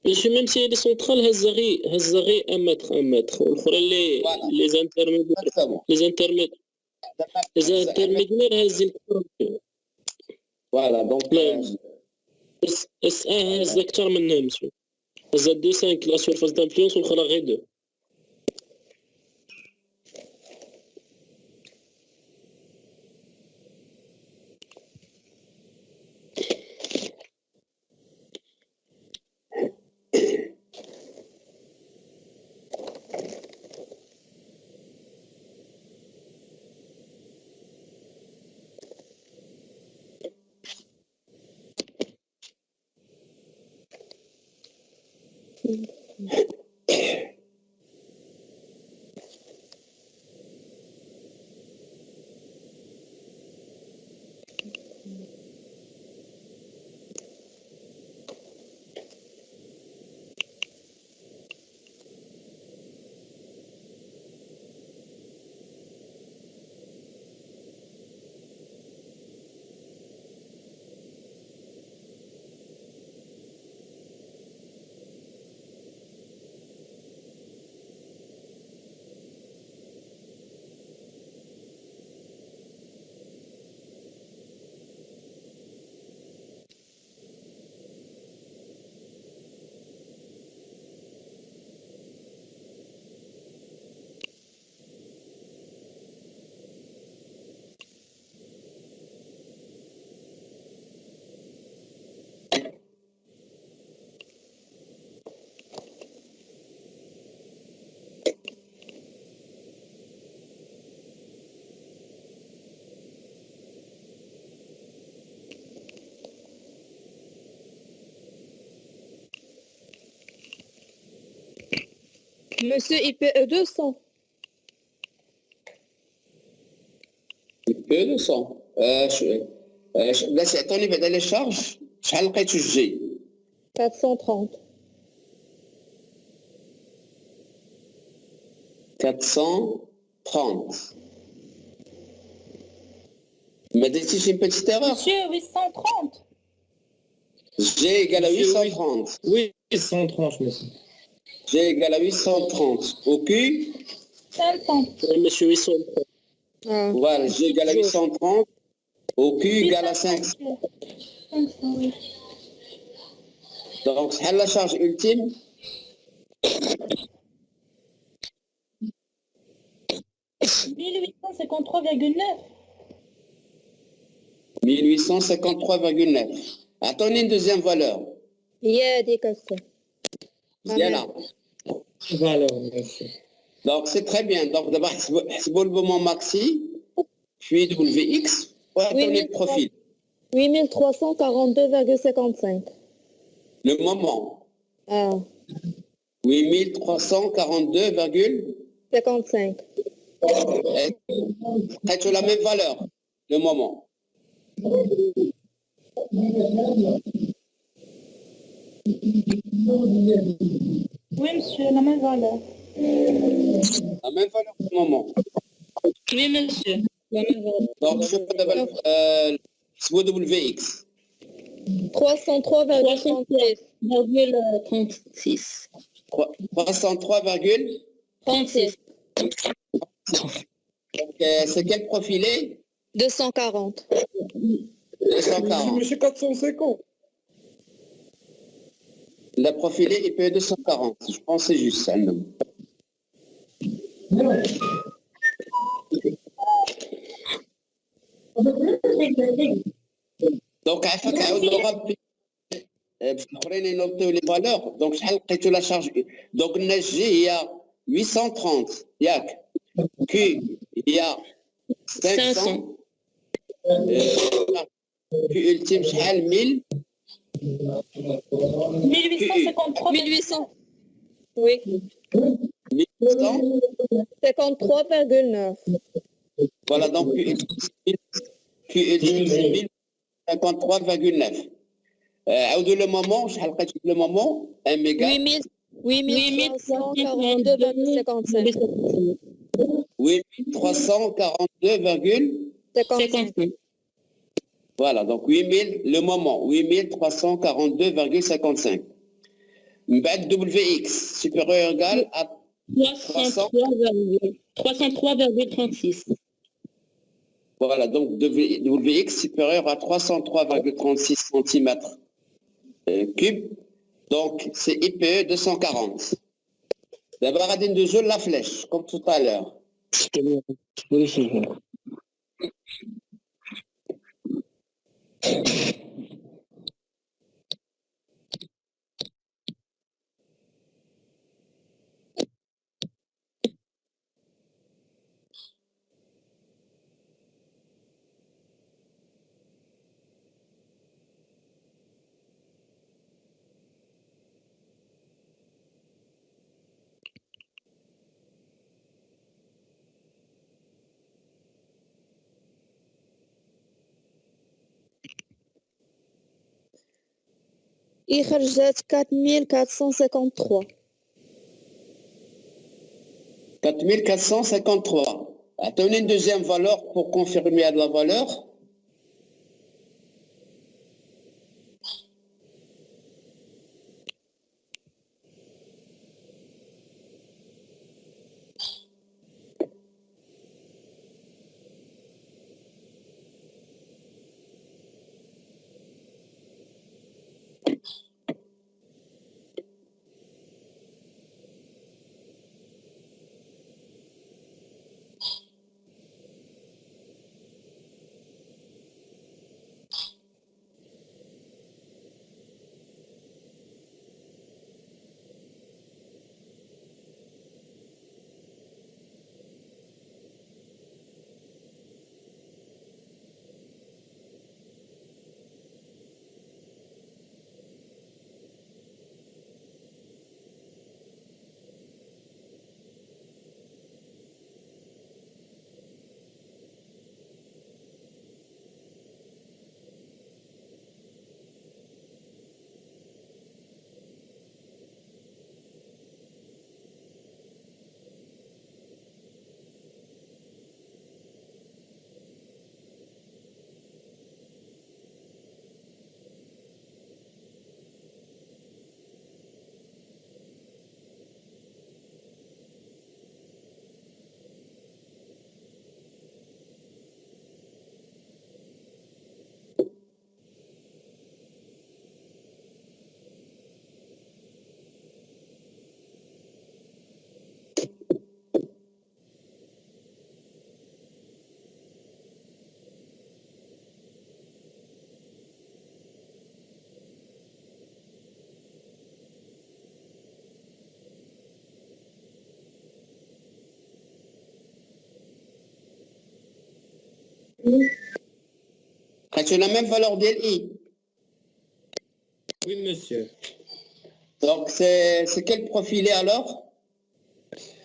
ماشي ميم سي لي سونترال هزه غي 1 متر 1 متر والاخرى لي زانترميديير هازين فوالا دونك اس ان هز اكثر منهم هز 2 5 لا سيرفاس دانفلونس والاخرى غير 2. Monsieur IPE 200. IPE 200. بس اعطوني بعدا لي شارج شحال لقيتو الجي 430. 430. ما درتيش une petite erreur. Monsieur, 830. G égale à 830. Oui, 130, monsieur. G égale à 830. Au Q, 500. monsieur 830. Ah. voilà, G égale à 830. Au Q égale à 500. 500, oui. Donc, c'est la charge ultime. « 1853,9. 1853,9. Attendez une deuxième valeur. Il y a des questions. Il y en a. Valeur, monsieur. Donc, c'est très bien. Donc, d'abord, c'est le moment maxi, puis WX, pour attendre le profil. 8342,55. Le moment. Ah. 8342,55. 55. C'est la même valeur, le moment. Oui, monsieur, la même valeur. La même valeur du moment. Oui, monsieur. La même valeur. Donc, je peux d'abord WX. 303,36. 36. 303,36. C'est quel profilé? 240. 240. Monsieur 450. Le profilé, il peut 240. Je pense que c'est juste ça. Non. Donc, à chaque fois, prenez les valeurs. Donc, je la charge. Donc, le G, il y a 830. Il y a Q, il y a 500. Q ultime, 1000. 1853. 1800. Oui. 1100. 53,9. Voilà, donc Q ultime, c'est 1053,9. Le moment, le moment, 1 méga. 8342,55. 8342,55. Voilà, donc 8000, le moment, 8342,55. WX supérieur ou égal à 303,36. Voilà, donc WX supérieur à 303,36 cm3. Donc, c'est IPE 240. D'abord, à de jeu la flèche, comme tout à l'heure. خرجت 4453. 4453. Attendez une deuxième valeur pour confirmer la valeur. Tu as la même valeur d'LI. Oui, monsieur. Donc, c'est quel profilé alors?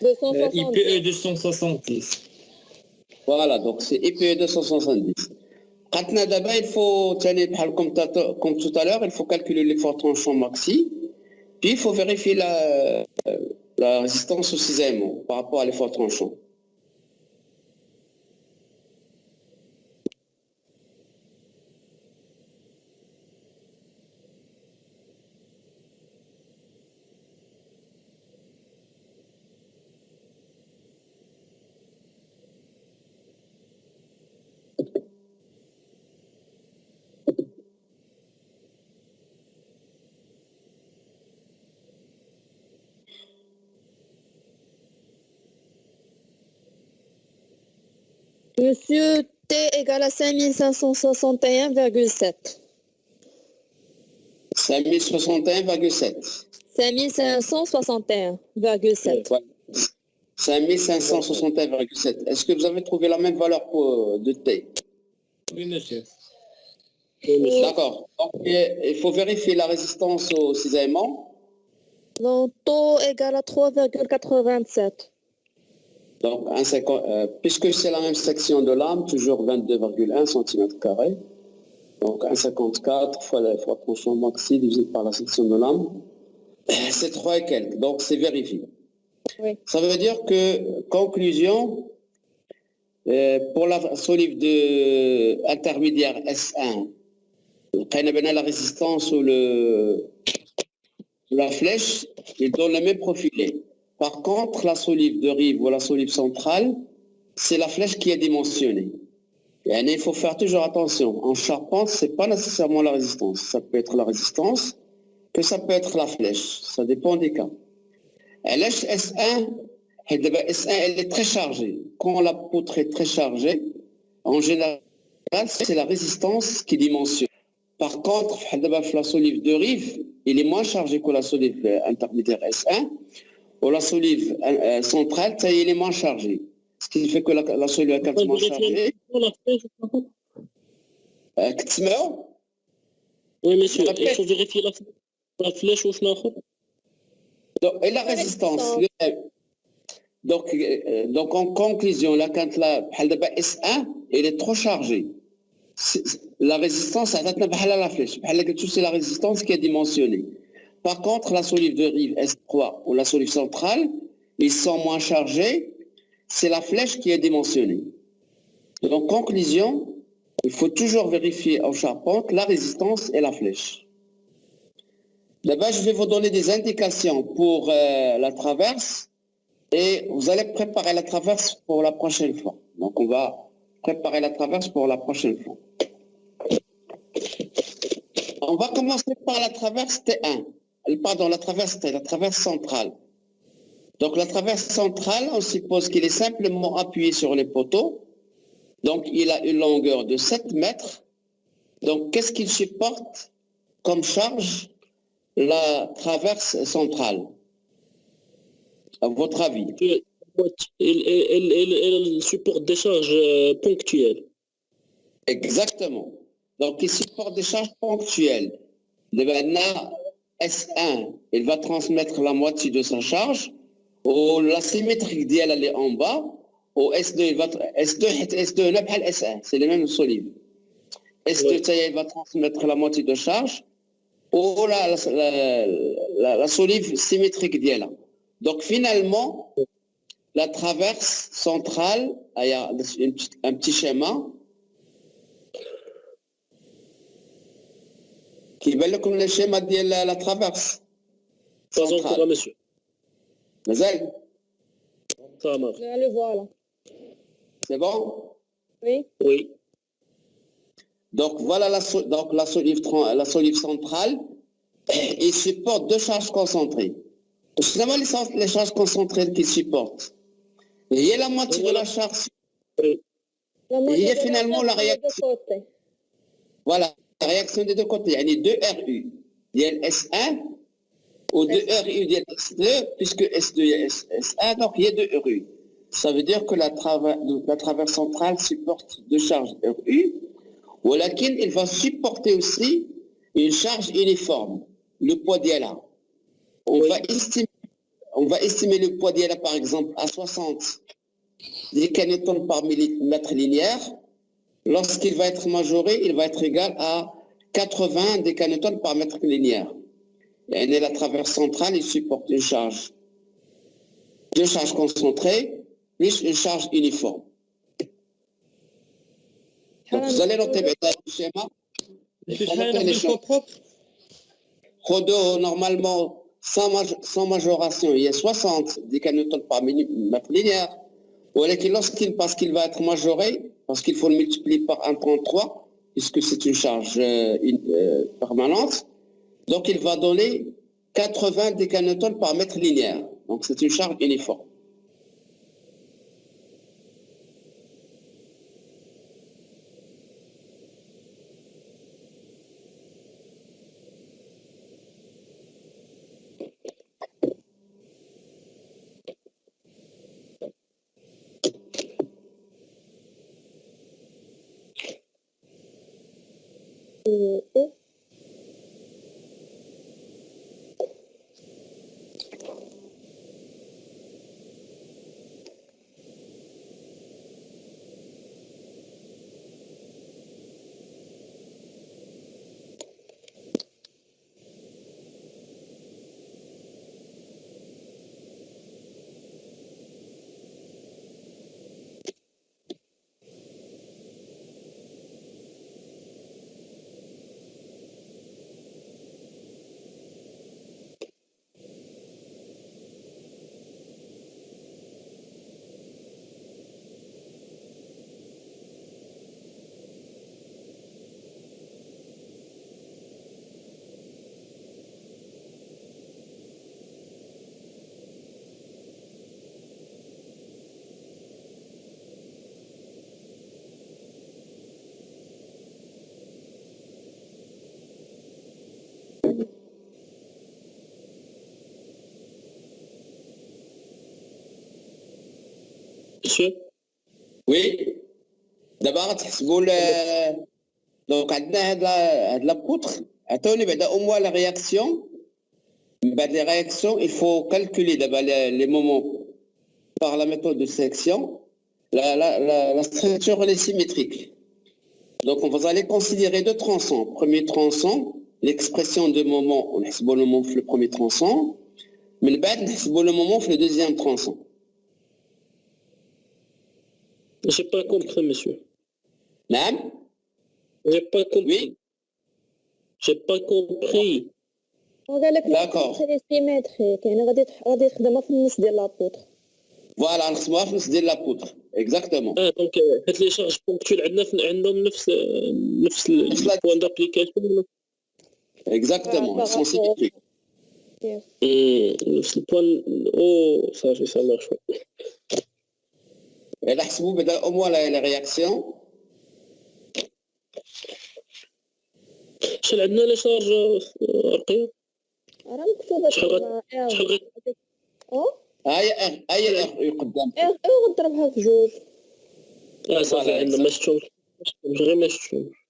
270. IPE 270. Voilà, donc c'est IPE 270. Maintenant, d'abord, il faut, comme tout à l'heure, il faut calculer l'effort tranchant maxi, puis il faut vérifier la résistance au cisaillement par rapport à l'effort tranchant. Monsieur, T égale à 5561,7. 5061,7. 5561,7. 5561,7. Est-ce que vous avez trouvé la même valeur de T? Oui, monsieur. D'accord. Donc, il faut vérifier la résistance au cisaillement. Donc, taux égale à 3,87. Donc, puisque c'est la même section de lame, toujours 22,1 cm². Donc, 1,54 fois l'effort tranchant maxi divisé par la section de lame, c'est 3 et quelques. Donc, c'est vérifié. Oui. Ça veut dire que, conclusion, pour la solive de intermédiaire S1, la résistance ou la flèche, ils donnent le même profilé. Par contre, la solive de rive ou la solive centrale, c'est la flèche qui est dimensionnée. Et il faut faire toujours attention. En charpente, ce n'est pas nécessairement la résistance. Ça peut être la résistance, que ça peut être la flèche. Ça dépend des cas. Et l'H S1, elle est très chargée. Quand la poutre est très chargée, en général, c'est la résistance qui dimensionne. Par contre, la solive de rive, il est moins chargé que la solive intermédiaire S1. Ou la solive centrale, ça, il est moins chargé. Ce qui fait que la solive est moins chargée. Oui, monsieur, il faut vérifier la flèche ou et la résistance. Donc, en conclusion, quand la S1, elle est trop chargée. La résistance, ça la flèche. C'est la résistance qui est dimensionnée. Par contre, la solive de rive S3 ou la solive centrale, ils sont moins chargés. C'est la flèche qui est dimensionnée. Donc, conclusion, il faut toujours vérifier en charpente la résistance et la flèche. D'abord, je vais vous donner des indications pour la traverse et vous allez préparer la traverse pour la prochaine fois. Donc, on va préparer la traverse pour la prochaine fois. On va commencer par la traverse T1. Pardon, la traverse centrale. Donc, la traverse centrale, on suppose qu'il est simplement appuyé sur les poteaux. Donc, il a une longueur de 7 mètres. Donc, qu'est-ce qu'il supporte comme charge la traverse centrale, à votre avis? Elle supporte des charges ponctuelles. Exactement. Donc, il supporte des charges ponctuelles. Maintenant, S1, il va transmettre la moitié de sa charge. La symétrique d'elle, elle est en bas. Au S2, S2 S1, c'est les mêmes solides. S2, il va transmettre la moitié de charge. La solive symétrique d'elle. Donc, finalement, la traverse centrale, il y a un petit schéma qui va comme le schéma de la traverse. Pas encore, monsieur. Mazel? Je le vois là. C'est bon? Oui. Oui. Donc, voilà la solive centrale. Il supporte 2 charges concentrées. Finalement, les charges concentrées qu'il supporte. Il y a la moitié de la charge. Il y a finalement la réaction. Voilà, la réaction des deux côtés. Il y a 2 RU. Il y a S1 ou 2 RU, il y a S2, puisque S2 et S1, donc il y a 2 RU. ça veut dire que la traverse centrale supporte deux charges RU, ou laquelle il va supporter aussi une charge uniforme, le poids d'ILA. On va estimer le poids d'ILA par exemple à 60 décanewtons par millimètre linéaire. Lorsqu'il va être majoré, il va être égal à 80 décanewtons par mètre linéaire. Et la traverse centrale, il supporte une charge, deux charges concentrées, plus une charge uniforme. Donc vous allez noter le schéma. Rodo, normalement, sans majoration, il y a 60 décanewtons par millimètre linéaire. Parce qu'il va être majoré, parce qu'il faut le multiplier par 1,33, puisque c'est une charge permanente, donc il va donner 80 décanewtons par mètre linéaire. Donc c'est une charge uniforme. Monsieur? Oui. D'abord, donc, la poutre, au moins la réaction. Les réactions, il faut calculer d'abord les moments par la méthode de sélection. La structure, elle est symétrique. Donc, vous allez considérer deux tronçons. Premier tronçon, l'expression de moment, on explique le moment le premier tronçon, mais le moment le deuxième tronçon. J'ai pas compris, monsieur. Madame? J'ai pas compris. Oui. J'ai pas compris. وقال لك D'accord. خلي سيمتريك يعني غادي تخدمها في النص ديال لابوتر. Voilà, نخدموها في النص ديال لابوتر. Exactement. دونك هاد لي شارج بونكتويل عندهم نفس البوان دابليكاسيون. Exactement, ils sont symétriques. نفس البوان. او صافي سا مارش. Et là, si vous mettez au moins la réaction. شحال عندنا لي شارج رقيه؟ راه مكتوبه شحال هاي قدام. غنضربها في جوج. صافي عندنا ما شفتهمش غير ما شفتهمش.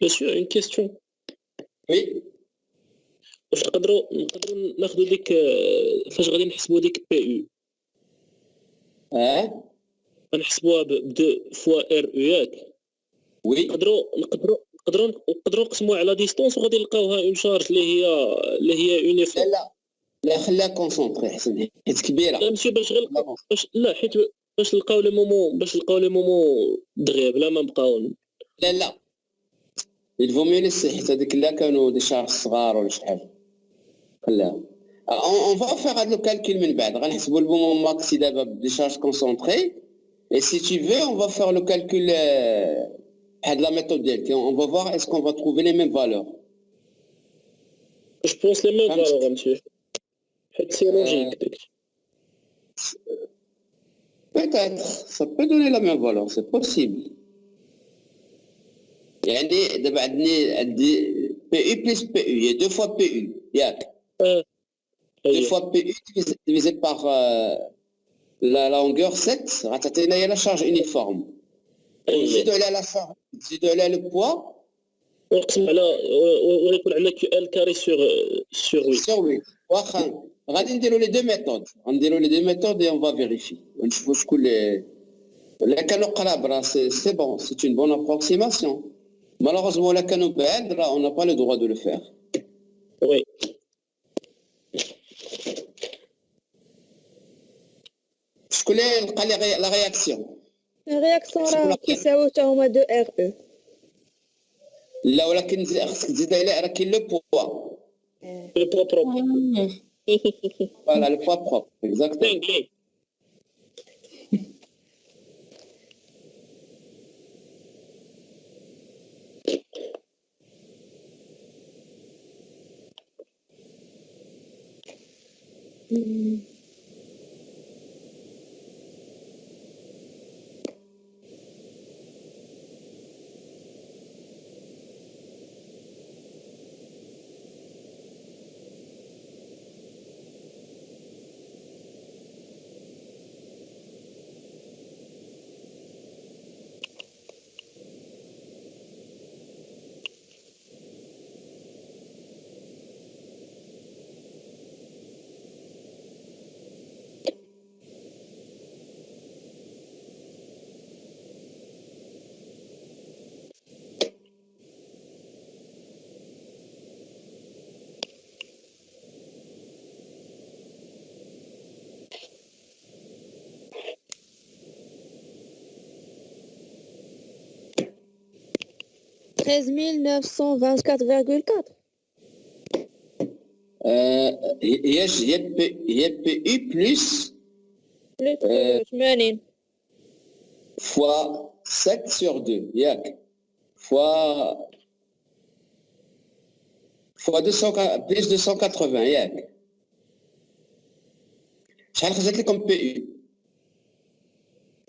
Bien sûr, une question. Oui. واش نقدروا ناخذوا ديك فاش غادي نحسبوا ديك بي يو غنحسبوها ب 2 فوا ار او ياك وي نقدروا نقسموها على ديستونس وغادي نلقاوها اون شارج اللي هي يونيفورم. لا خليها كونسونطري حسن حيت كبيره. لا ماشي باش حيت باش نلقاو لي مومون دغيا بلا ما نبقاو. لا الفومي لسه حيت هذيك لا كانوا دي شارج صغار ولا شي حاجه. خلاها اون فا فيغ هاد لو كالكول من بعد غنحسبوا البومون ماكسي دابا بدي شارج كونسونطري. Et si tu veux, on va faire le calcul de la méthode d'elle. On va voir est-ce qu'on va trouver les mêmes valeurs. Je pense les mêmes valeurs, monsieur. C'est logique. Peut-être, ça peut donner la même valeur, c'est possible. يعني دابا عندي PU plus PU, il y a 2 fois PU, ياك. 2 fois PU divisé par la longueur 7 غتعطينا هي لا شارج يونيفورم. نزيدو عليها لا شارج نزيدو عليها لو بوا ونقسم على ويكون عندنا كيو ال كاري سور 8 واخا غادي نديرو لي دو ميثود غنديرو لي دو ميثود اي اون فا فيريفي ونشوفو شكون اللي كانوا قراب راه سي بون سي اون بون ابروكسيماسيون. مالوغوزمون لا كانوا بعاد راه اون با لو دروا دو لو فير. وي شكون اللي لقى لي لا رياكسيون؟ الرياكسيون راه كيساويو حتى هما 2 ار او. لا ولكن خصك تزيد عليه راه كاين لو بوا. لو بوا بروب. فوالا لو بوا بروب اكزاكتومون. هي بي اي بلس 80 fois 7 sur 2 ياك fois 200 plus 280 ياك. شحال خرجت لكم بي اي؟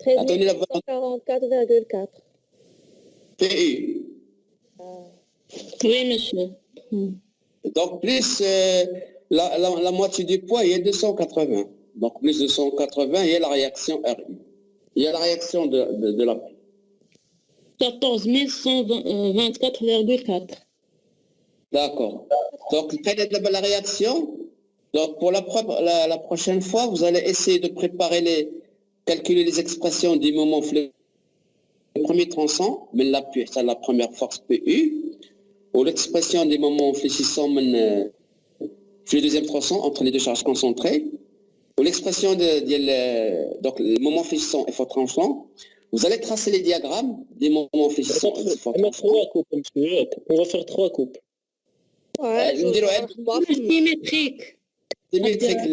13944,4 بي اي. Oui, monsieur. Donc plus la moitié du poids, il y a 280. Donc plus 280, il y a la réaction RU. Il y a la réaction de la... 14124,4. D'accord. Donc la réaction, donc pour la prochaine fois, vous allez essayer de préparer calculer les expressions du moment le premier tronçon, mais l'appui, c'est la première force PU, ou l'expression des moments fléchissants le deuxième tronçon entre les deux charges concentrées, ou l'expression donc le moment fléchissant et fort tranchant. Vous allez tracer les diagrammes des moments fléchissants et fort tranchant. On va faire 3 coupes. Ouais, Symétrique. Symétrique.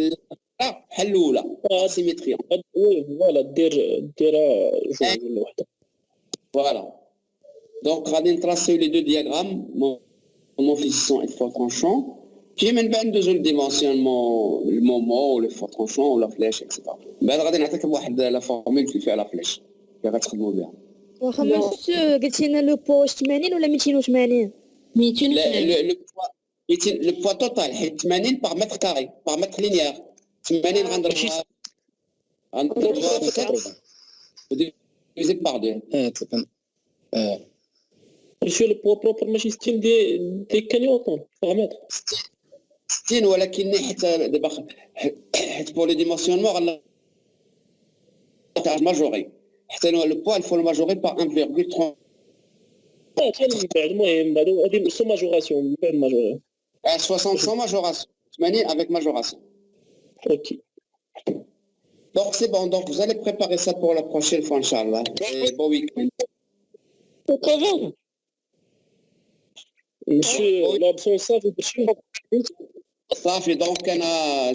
لا بحال الاولى سيميتري. وي فوالا ديرها جوج ولا وحده. Voilà. Donc غادي نتراسيو لي دو دياغرام moment fléchissant et fort tranchant. Puis من بعد ندوزو للديمونسيونمون المومون ولا فور ترونشون ولا فلاش اكسيتيرا. من بعد غادي نعطيك بواحد لا فورمول اللي فيها لا فلاش اللي غتخدموا بها. واخا مسيو قلتي لنا لو بوا 80 ولا 280؟ 280. Le poids total حيت 80 par mètre carré par mètre linéaire. 80 غنضربها 7 divisé par 2. Monsieur, le poids propre ماشي 60 دي كنيوتن باغمتر. 60 ولكن حتى دابا حيت بور لي ديمونسيونمون غنلقى ماجوري حتى لو بوا الفو ماجوري با 1,30. حتى من بعد المهم هذه سو ماجوراسيون من بعد ماجوري. 60 sans majoration. 80 avec majoration. Ok. Donc c'est bon, donc vous allez préparer ça pour la prochaine fois, Inch'Allah. Et bon week-end. Monsieur, l'absence, ça veut dire Ça fait donc,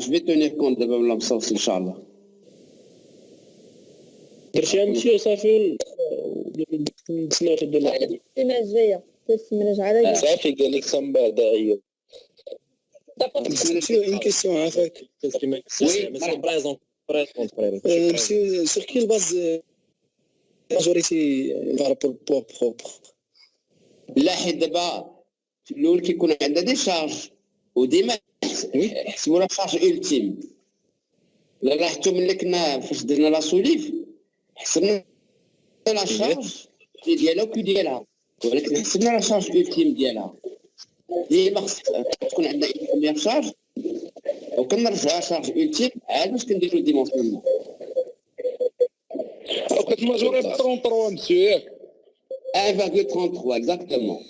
je vais tenir compte de l'absence, Inch'Allah. درتي monsieur صافي نتسناو تبدا السيمانة الجاية السيمانة الجاية صافي قال لك سام بعد هي Monsieur, une question avec. Monsieur, sur quelle base majorité par rapport au poids propre? لا حيت دابا في الاول كيكون عندنا دي شارج وديما يحسبوا لا شارج التيم. لا لاحظتوا ملي كنا فاش درنا لا سوليف حسبنا لا شارج ديالها وكي ديالها ولكن حسبنا لا شارج التيم ديالها. ديما خص تكون عندنا بروميير شارج وكنرجعها شارج التيم عاد باش كنديروا الديمونسيونمون. كنت ماجوري ب 33 مسيو 1,33 exactement.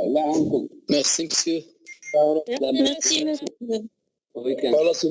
لا عنكم. Merci, monsieur. Merci, monsieur. Week-end. خلاص